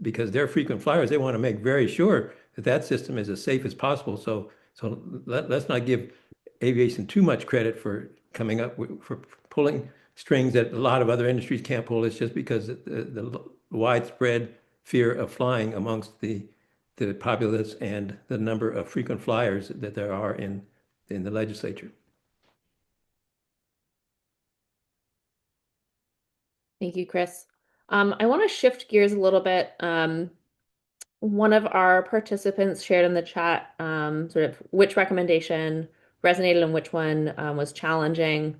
because they're frequent flyers, they want to make very sure that that system is as safe as possible. So let's not give aviation too much credit for for pulling strings that a lot of other industries can't pull. It's just because the widespread fear of flying amongst the populace and the number of frequent flyers that there are in the legislature. Thank you, Chris. I want to shift gears a little bit. One of our participants shared in the chat sort of which recommendation resonated and which one was challenging.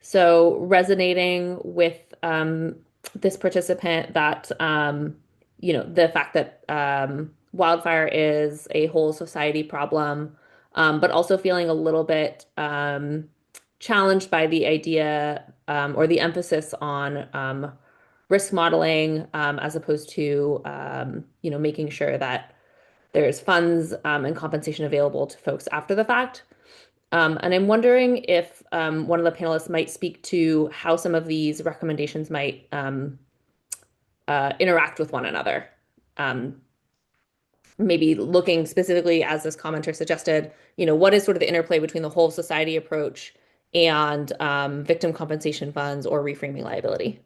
So resonating with this participant that the fact that wildfire is a whole society problem, but also feeling a little bit challenged by the idea or the emphasis on risk modeling as opposed to making sure that there's funds and compensation available to folks after the fact. And I'm wondering if one of the panelists might speak to how some of these recommendations might interact with one another. Um, Maybe looking specifically, as this commenter suggested, what is sort of the interplay between the whole society approach and victim compensation funds or reframing liability?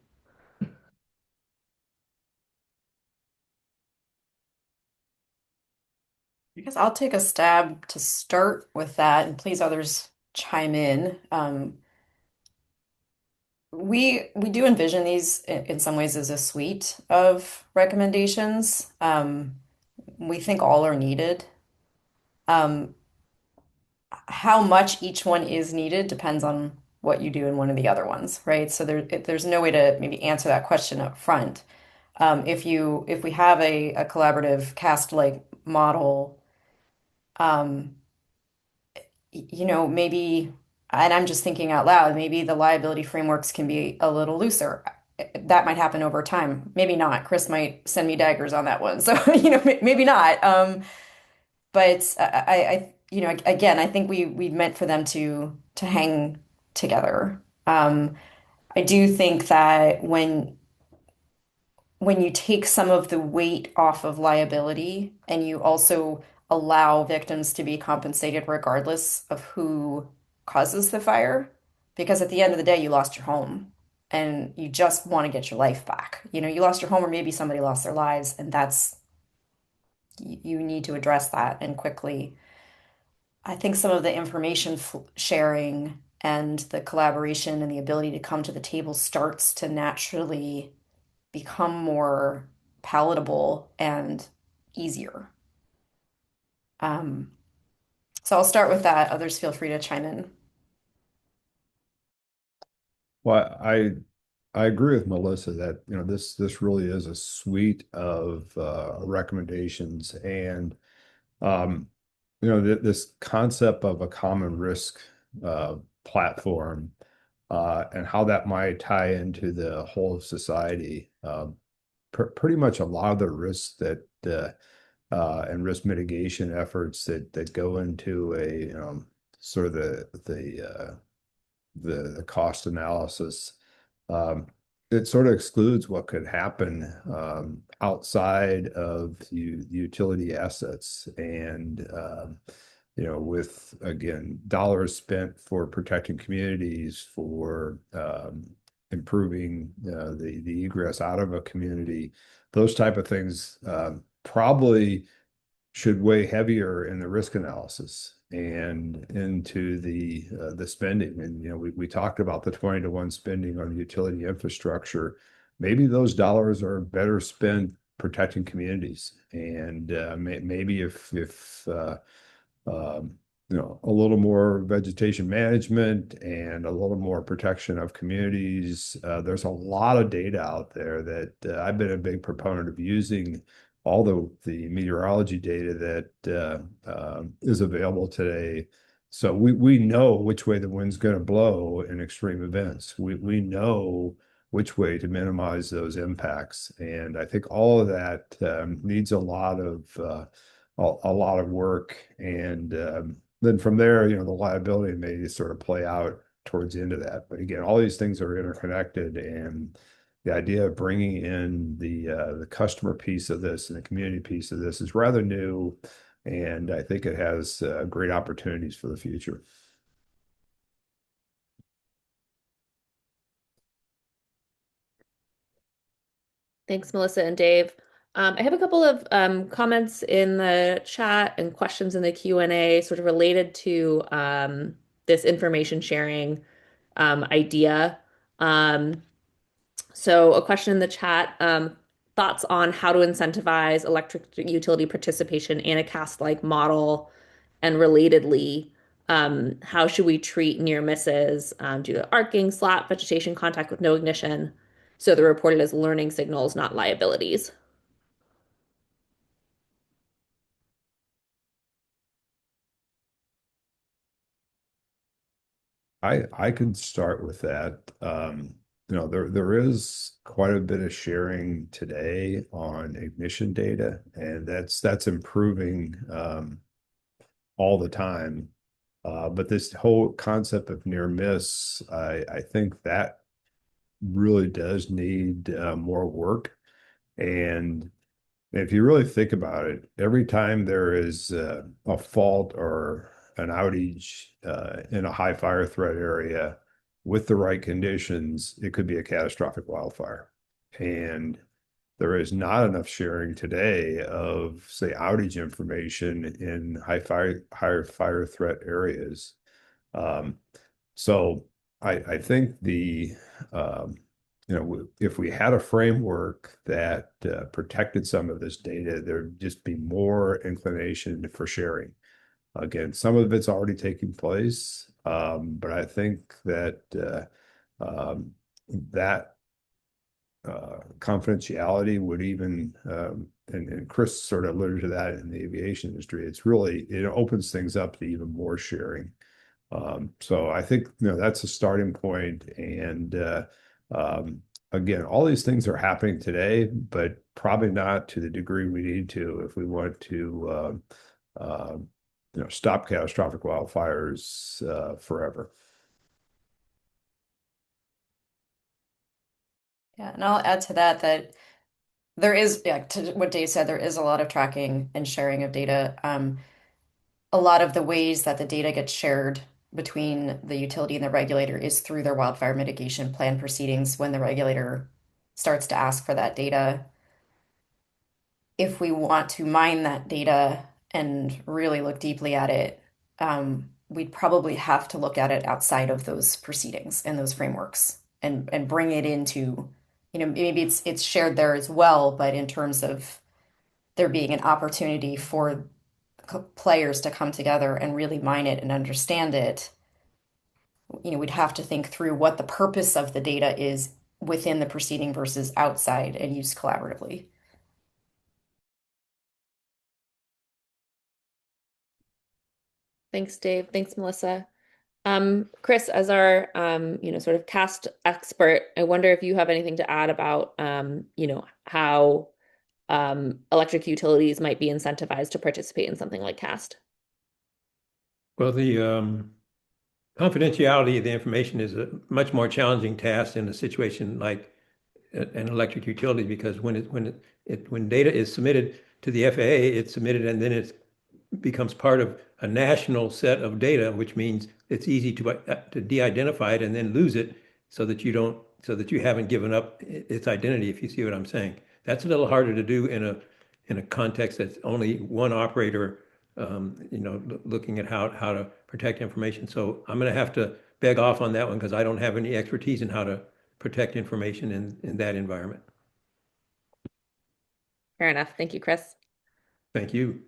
I guess I'll take a stab to start with that, and please others chime in. We do envision these in some ways as a suite of recommendations. We think all are needed. Um, how much each one is needed depends on what you do in one of the other ones, right? So there's no way to maybe answer that question up front. If we have a collaborative cast-like model, um, maybe, and I'm just thinking out loud, maybe the liability frameworks can be a little looser. That might happen over time. Maybe not. Chris might send me daggers on that one. So, maybe not. But again, I think we meant for them to hang together. I do think that when you take some of the weight off of liability and you also allow victims to be compensated regardless of who causes the fire, because at the end of the day, you lost your home and you just want to get your life back. You lost your home, or maybe somebody lost their lives, and you need to address that and quickly. I think some of the information sharing and the collaboration and the ability to come to the table starts to naturally become more palatable and easier. Um, so I'll start with that. Others feel free to chime in. Well, I agree with Melissa that this really is a suite of recommendations, and um, this concept of a common risk platform and how that might tie into the whole of society. Pretty much a lot of the risks that and risk mitigation efforts that go into a sort of the cost analysis. It sort of excludes what could happen outside of utility assets, and with, again, dollars spent for protecting communities, for improving the egress out of a community, those type of things probably should weigh heavier in the risk analysis and into the spending. And we talked about the 20-to-1 spending on utility infrastructure. Maybe those dollars are better spent protecting communities, and maybe if a little more vegetation management and a little more protection of communities. There's a lot of data out there that I've been a big proponent of using all the meteorology data that is available today. So we know which way the wind's going to blow in extreme events. We know which way to minimize those impacts. And I think all of that needs a lot of work. And then from there, the liability may sort of play out towards the end of that. But again, all these things are interconnected, and the idea of bringing in the customer piece of this and the community piece of this is rather new, and I think it has great opportunities for the future. Thanks, Melissa and Dave. I have a couple of comments in the chat and questions in the Q&A sort of related to this information sharing idea. So a question in the chat, thoughts on how to incentivize electric utility participation in a cast-like model, and relatedly, how should we treat near misses due to arcing, slap, vegetation contact with no ignition? So they're reported as learning signals, not liabilities. I could start with that. There is quite a bit of sharing today on ignition data, and that's improving all the time. But this whole concept of near miss, I think that really does need more work. And if you really think about it, every time there is a fault or an outage in a high fire threat area with the right conditions, it could be a catastrophic wildfire. And there is not enough sharing today of, say, outage information in higher fire threat areas. Um, so I think um, if we had a framework that protected some of this data, there'd just be more inclination for sharing. Again, some of it's already taking place, but I think that that confidentiality would even, and Chris sort of alluded to that in the aviation industry, it opens things up to even more sharing. So I think that's a starting point. And again, all these things are happening today, but probably not to the degree we need to if we want to stop catastrophic wildfires forever. Yeah, and I'll add to that there is, yeah, to what Dave said, there is a lot of tracking and sharing of data. A lot of the ways that the data gets shared between the utility and the regulator is through their wildfire mitigation plan proceedings when the regulator starts to ask for that data. If we want to mine that data and really look deeply at it, we'd probably have to look at it outside of those proceedings and those frameworks and bring it into, maybe it's shared there as well, but in terms of there being an opportunity for players to come together and really mine it and understand it, we'd have to think through what the purpose of the data is within the proceeding versus outside and used collaboratively. Thanks, Dave. Thanks, Melissa. Chris, as our sort of CAST expert, I wonder if you have anything to add about how electric utilities might be incentivized to participate in something like CAST. Well, the confidentiality of the information is a much more challenging task in a situation like an electric utility, because when data is submitted to the FAA, it's submitted and then it becomes part of a national set of data, which means it's easy to de-identify it and then lose it, so that you haven't given up its identity, if you see what I'm saying. That's a little harder to do in a context that's only one operator, looking at how to protect information. So I'm going to have to beg off on that one because I don't have any expertise in how to protect information in that environment. Fair enough. Thank you, Chris. Thank you.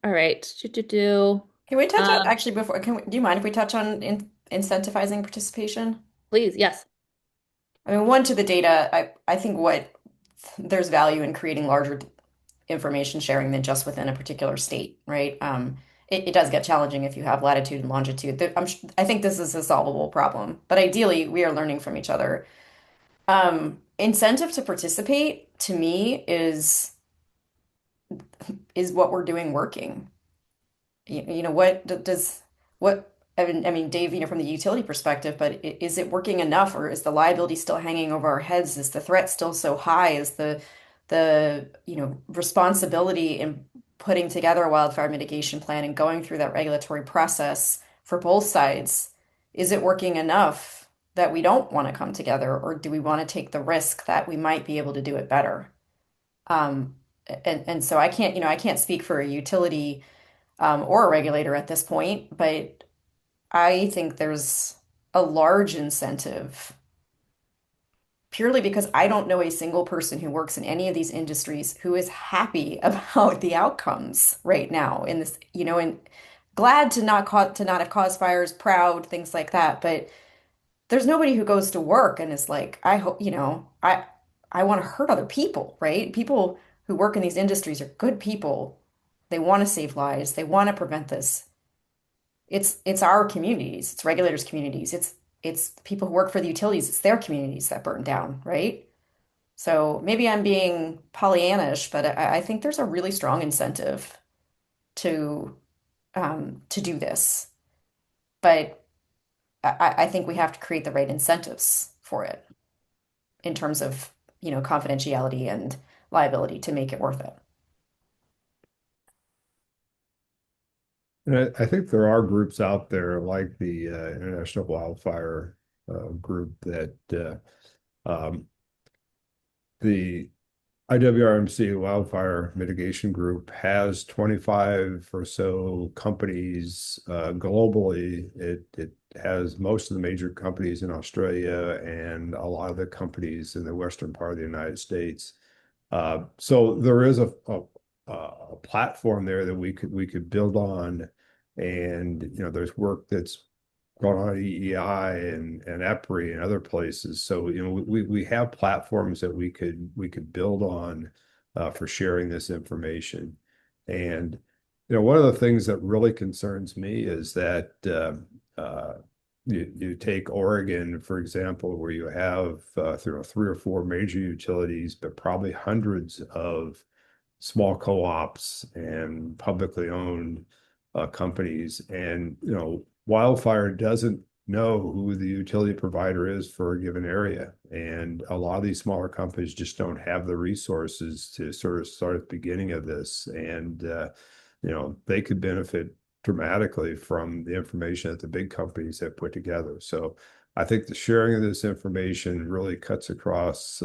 All right. Do. Can we touch on actually before? Do you mind if we touch on incentivizing participation? Please, yes. I mean, one, to the data, I think there's value in creating larger information sharing than just within a particular state, right? It does get challenging if you have latitude and longitude. I think this is a solvable problem, but ideally we are learning from each other. Incentive to participate to me is what we're doing working. What I mean, Dave, from the utility perspective, but is it working enough, or is the liability still hanging over our heads? Is the threat still so high? Is the responsibility in putting together a wildfire mitigation plan and going through that regulatory process for both sides, is it working enough that we don't want to come together, or do we want to take the risk that we might be able to do it better? And so I can't speak for a utility or a regulator at this point, but I think there's a large incentive purely because I don't know a single person who works in any of these industries who is happy about the outcomes right now in this, and glad to not have caused fires, proud, things like that. But there's nobody who goes to work and is like, I hope, I want to hurt other people, right? People who work in these industries are good people. They want to save lives. They want to prevent this. It's our communities, it's regulators' communities, it's people who work for the utilities, it's their communities that burn down, right? So maybe I'm being Pollyannish, but I think there's a really strong incentive to do this. But I think we have to create the right incentives for it in terms of, confidentiality and liability to make it worth it. And I think there are groups out there like the International Wildfire group that um, the IWRMC Wildfire Mitigation Group has 25 or so companies globally. It has most of the major companies in Australia and a lot of the companies in the western part of the United States. So there is a platform there that we could build on, and there's work that's going on at EEI and EPRI and other places. So we have platforms that we could build on for sharing this information. And one of the things that really concerns me is that you take Oregon, for example, where you have three or four major utilities, but probably hundreds of small co-ops and publicly owned companies. And wildfire doesn't know who the utility provider is for a given area. And a lot of these smaller companies just don't have the resources to sort of start at the beginning of this. And they could benefit dramatically from the information that the big companies have put together. So I think the sharing of this information really cuts across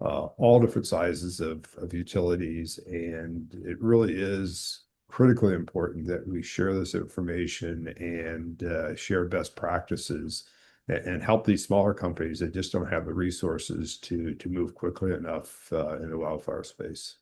all different sizes of utilities, and it really is critically important that we share this information and share best practices and help these smaller companies that just don't have the resources to move quickly enough in the wildfire space.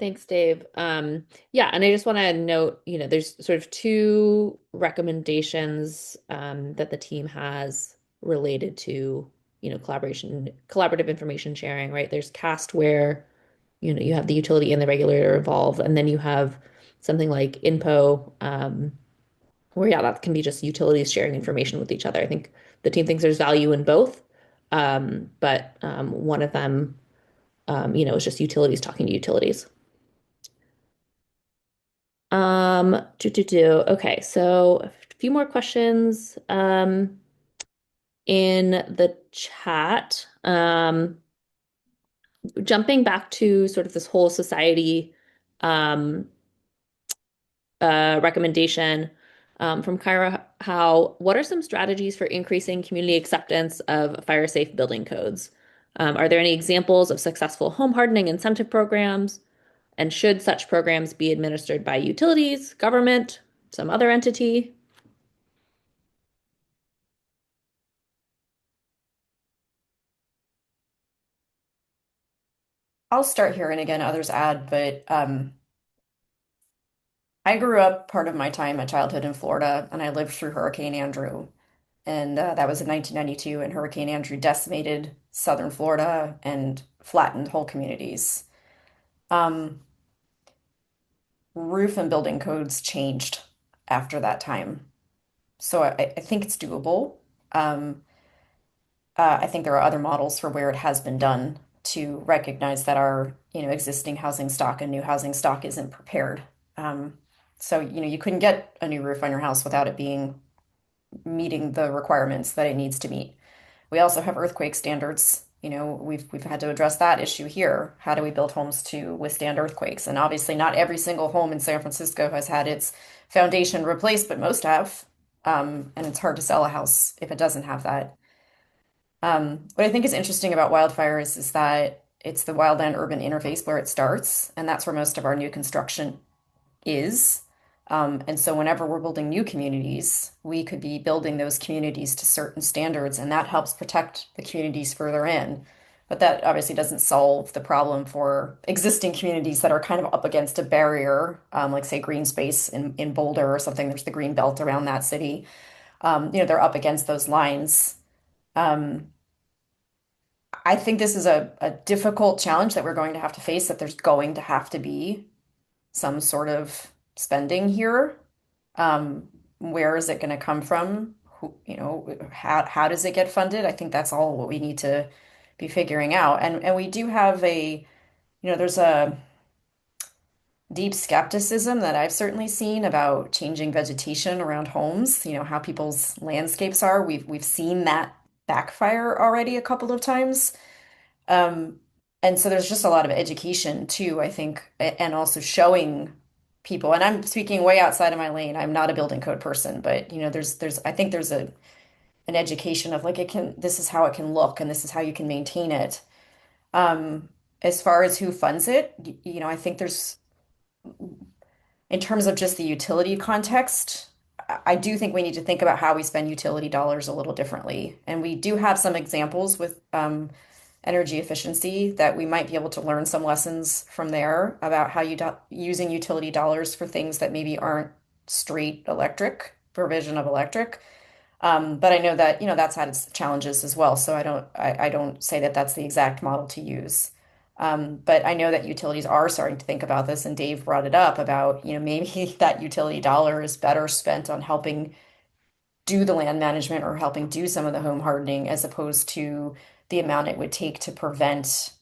Thanks, Dave. Yeah, and I just want to note, there's sort of two recommendations that the team has related to, collaborative information sharing, right? There's CAST where, you have the utility and the regulator involved, and then you have something like INPO, where yeah, that can be just utilities sharing information with each other. I think the team thinks there's value in both, but one of them, is just utilities talking to utilities. Okay, so a few more questions in the chat. Jumping back to sort of this whole society um, recommendation from Kyra Howe, what are some strategies for increasing community acceptance of fire safe building codes? Are there any examples of successful home hardening incentive programs? And should such programs be administered by utilities, government, some other entity? I'll start here and again, others add, but I grew up part of my childhood in Florida, and I lived through Hurricane Andrew. And that was in 1992, and Hurricane Andrew decimated southern Florida and flattened whole communities. Um, Roof and building codes changed after that time. So I think it's doable. Um, I think there are other models for where it has been done to recognize that our, existing housing stock and new housing stock isn't prepared. So, you couldn't get a new roof on your house without it being meeting the requirements that it needs to meet. We also have earthquake standards. We've had to address that issue here. How do we build homes to withstand earthquakes? And obviously, not every single home in San Francisco has had its foundation replaced, but most have. And it's hard to sell a house if it doesn't have that. What I think is interesting about wildfires is that it's the wildland urban interface where it starts, and that's where most of our new construction is. And so whenever we're building new communities, we could be building those communities to certain standards, and that helps protect the communities further in. But that obviously doesn't solve the problem for existing communities that are kind of up against a barrier, like say green space in Boulder or something. There's the green belt around that city. They're up against those lines. Um, I think this is a difficult challenge that we're going to have to face, that there's going to have to be some sort of spending here. Um, where is it going to come from? How does it get funded? I think that's all what we need to be figuring out. And we do have there's a deep skepticism that I've certainly seen about changing vegetation around homes, how people's landscapes are. We've seen that backfire already a couple of times. Um, and so there's just a lot of education too, I think, and also showing people, and I'm speaking way outside of my lane. I'm not a building code person, but I think there's an education of like this is how it can look and this is how you can maintain it. Um, as far as who funds it, I think in terms of just the utility context, I do think we need to think about how we spend utility dollars a little differently. And we do have some examples with energy efficiency that we might be able to learn some lessons from there about how using utility dollars for things that maybe aren't straight electric, provision of electric. But I know that, that's had its challenges as well. So I don't say that that's the exact model to use. But I know that utilities are starting to think about this, and Dave brought it up about, maybe that utility dollar is better spent on helping do the land management or helping do some of the home hardening as opposed to the amount it would take to prevent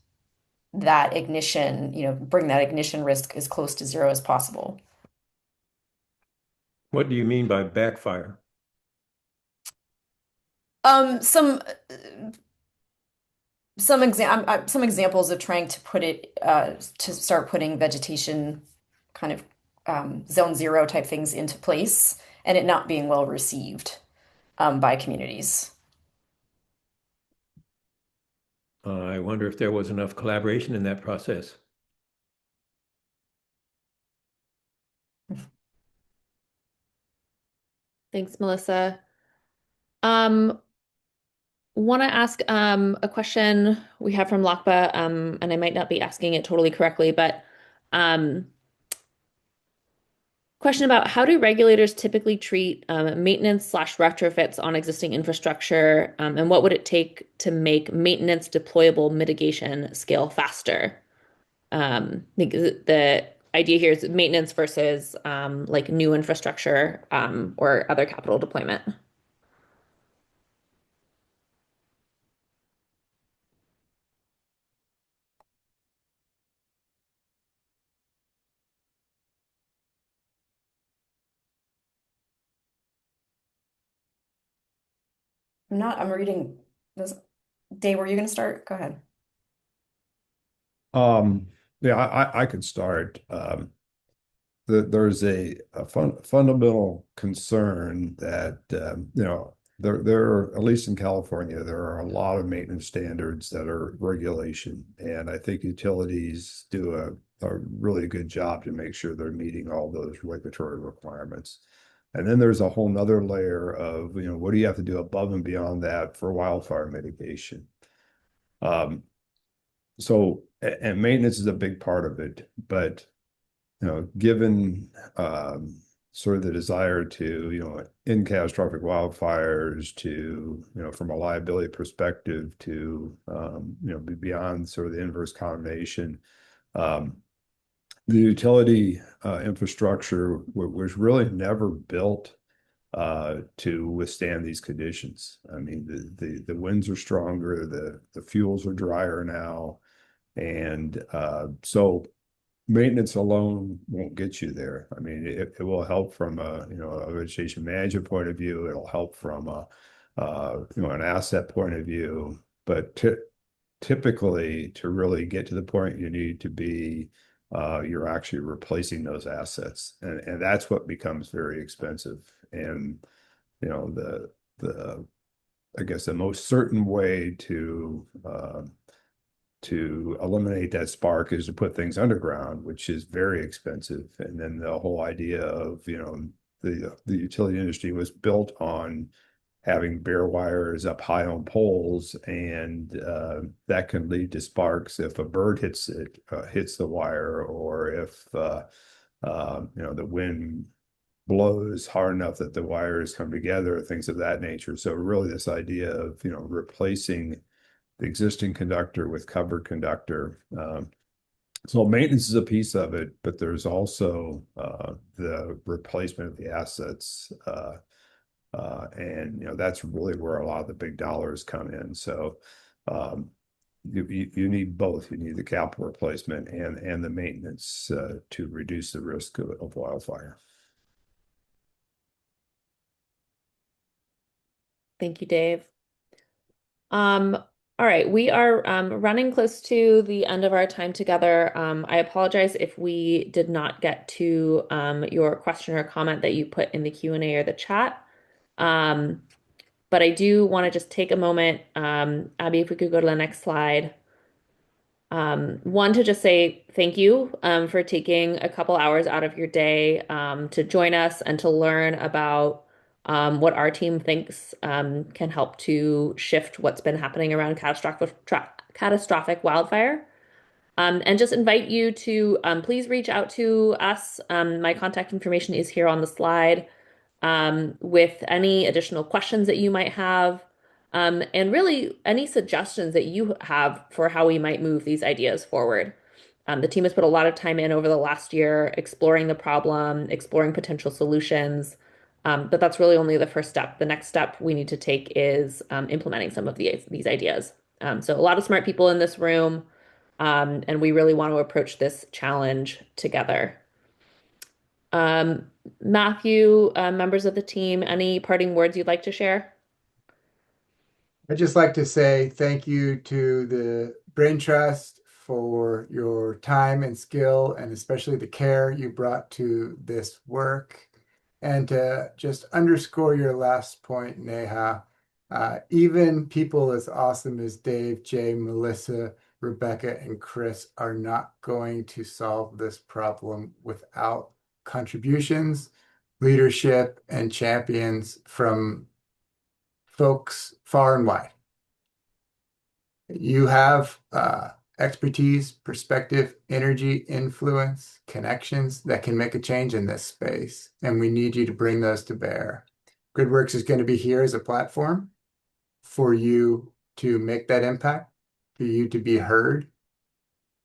that ignition, bring that ignition risk as close to zero as possible. What do you mean by backfire? Some examples of trying to put it to start putting vegetation kind of zone zero type things into place and it not being well received by communities. I wonder if there was enough collaboration in that process. Thanks, Melissa. Want to ask a question we have from Lakba, and I might not be asking it totally correctly, but question about how do regulators typically treat maintenance/retrofits on existing infrastructure, and what would it take to make maintenance deployable mitigation scale faster? The idea here is maintenance versus like new infrastructure or other capital deployment. I'm reading this. Dave, were you going to start? Go ahead. Yeah, I could start. There's a fundamental concern that there are, at least in California, there are a lot of maintenance standards that are regulation, and I think utilities do a really good job to make sure they're meeting all those regulatory requirements. And then there's a whole nother layer of, what do you have to do above and beyond that for wildfire mitigation? And maintenance is a big part of it, but given sort of the desire to, in catastrophic wildfires to, from a liability perspective to, be beyond sort of the inverse condemnation, the utility infrastructure was really never built to withstand these conditions. I mean, the winds are stronger, the fuels are drier now, and so maintenance alone won't get you there. I mean, it will help from a vegetation management point of view. It'll help from an asset point of view, but typically to really get to the point you need to be, you're actually replacing those assets, and that's what becomes very expensive. And the I guess the most certain way to eliminate that spark is to put things underground, which is very expensive. And then the whole idea of, the utility industry was built on having bare wires up high on poles, and that can lead to sparks if a bird hits the wire, or if the wind blows hard enough that the wires come together, things of that nature. So really this idea of, replacing the existing conductor with covered conductor. So maintenance is a piece of it, but there's also the replacement of the assets. And that's really where a lot of the big dollars come in. So you need both. You need the capital replacement and the maintenance to reduce the risk of wildfire. Thank you, Dave. All right, we are running close to the end of our time together. I apologize if we did not get to your question or comment that you put in the Q&A or the chat. But I do want to just take a moment, Abby, if we could go to the next slide. One, to just say thank you for taking a couple hours out of your day to join us and to learn about what our team thinks can help to shift what's been happening around catastrophic wildfire. And just invite you to please reach out to us. My contact information is here on the slide with any additional questions that you might have. And really any suggestions that you have for how we might move these ideas forward. The team has put a lot of time in over the last year exploring the problem, exploring potential solutions, but that's really only the first step. The next step we need to take is implementing some of these ideas. So a lot of smart people in this room, and we really want to approach this challenge together. Matthew, members of the team, any parting words you'd like to share? I'd just like to say thank you to the Brain Trust for your time and skill, and especially the care you brought to this work. And to just underscore your last point, Neha, even people as awesome as Dave, Jay, Melissa, Rebecca, and Chris are not going to solve this problem without contributions, leadership, and champions from folks far and wide. You have expertise, perspective, energy, influence, connections that can make a change in this space, and we need you to bring those to bear. GridWorks is going to be here as a platform for you to make that impact, for you to be heard,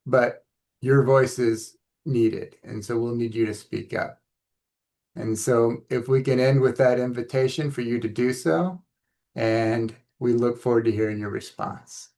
but your voice is needed, and so we'll need you to speak up. And so if we can end with that invitation for you to do so, and we look forward to hearing your response.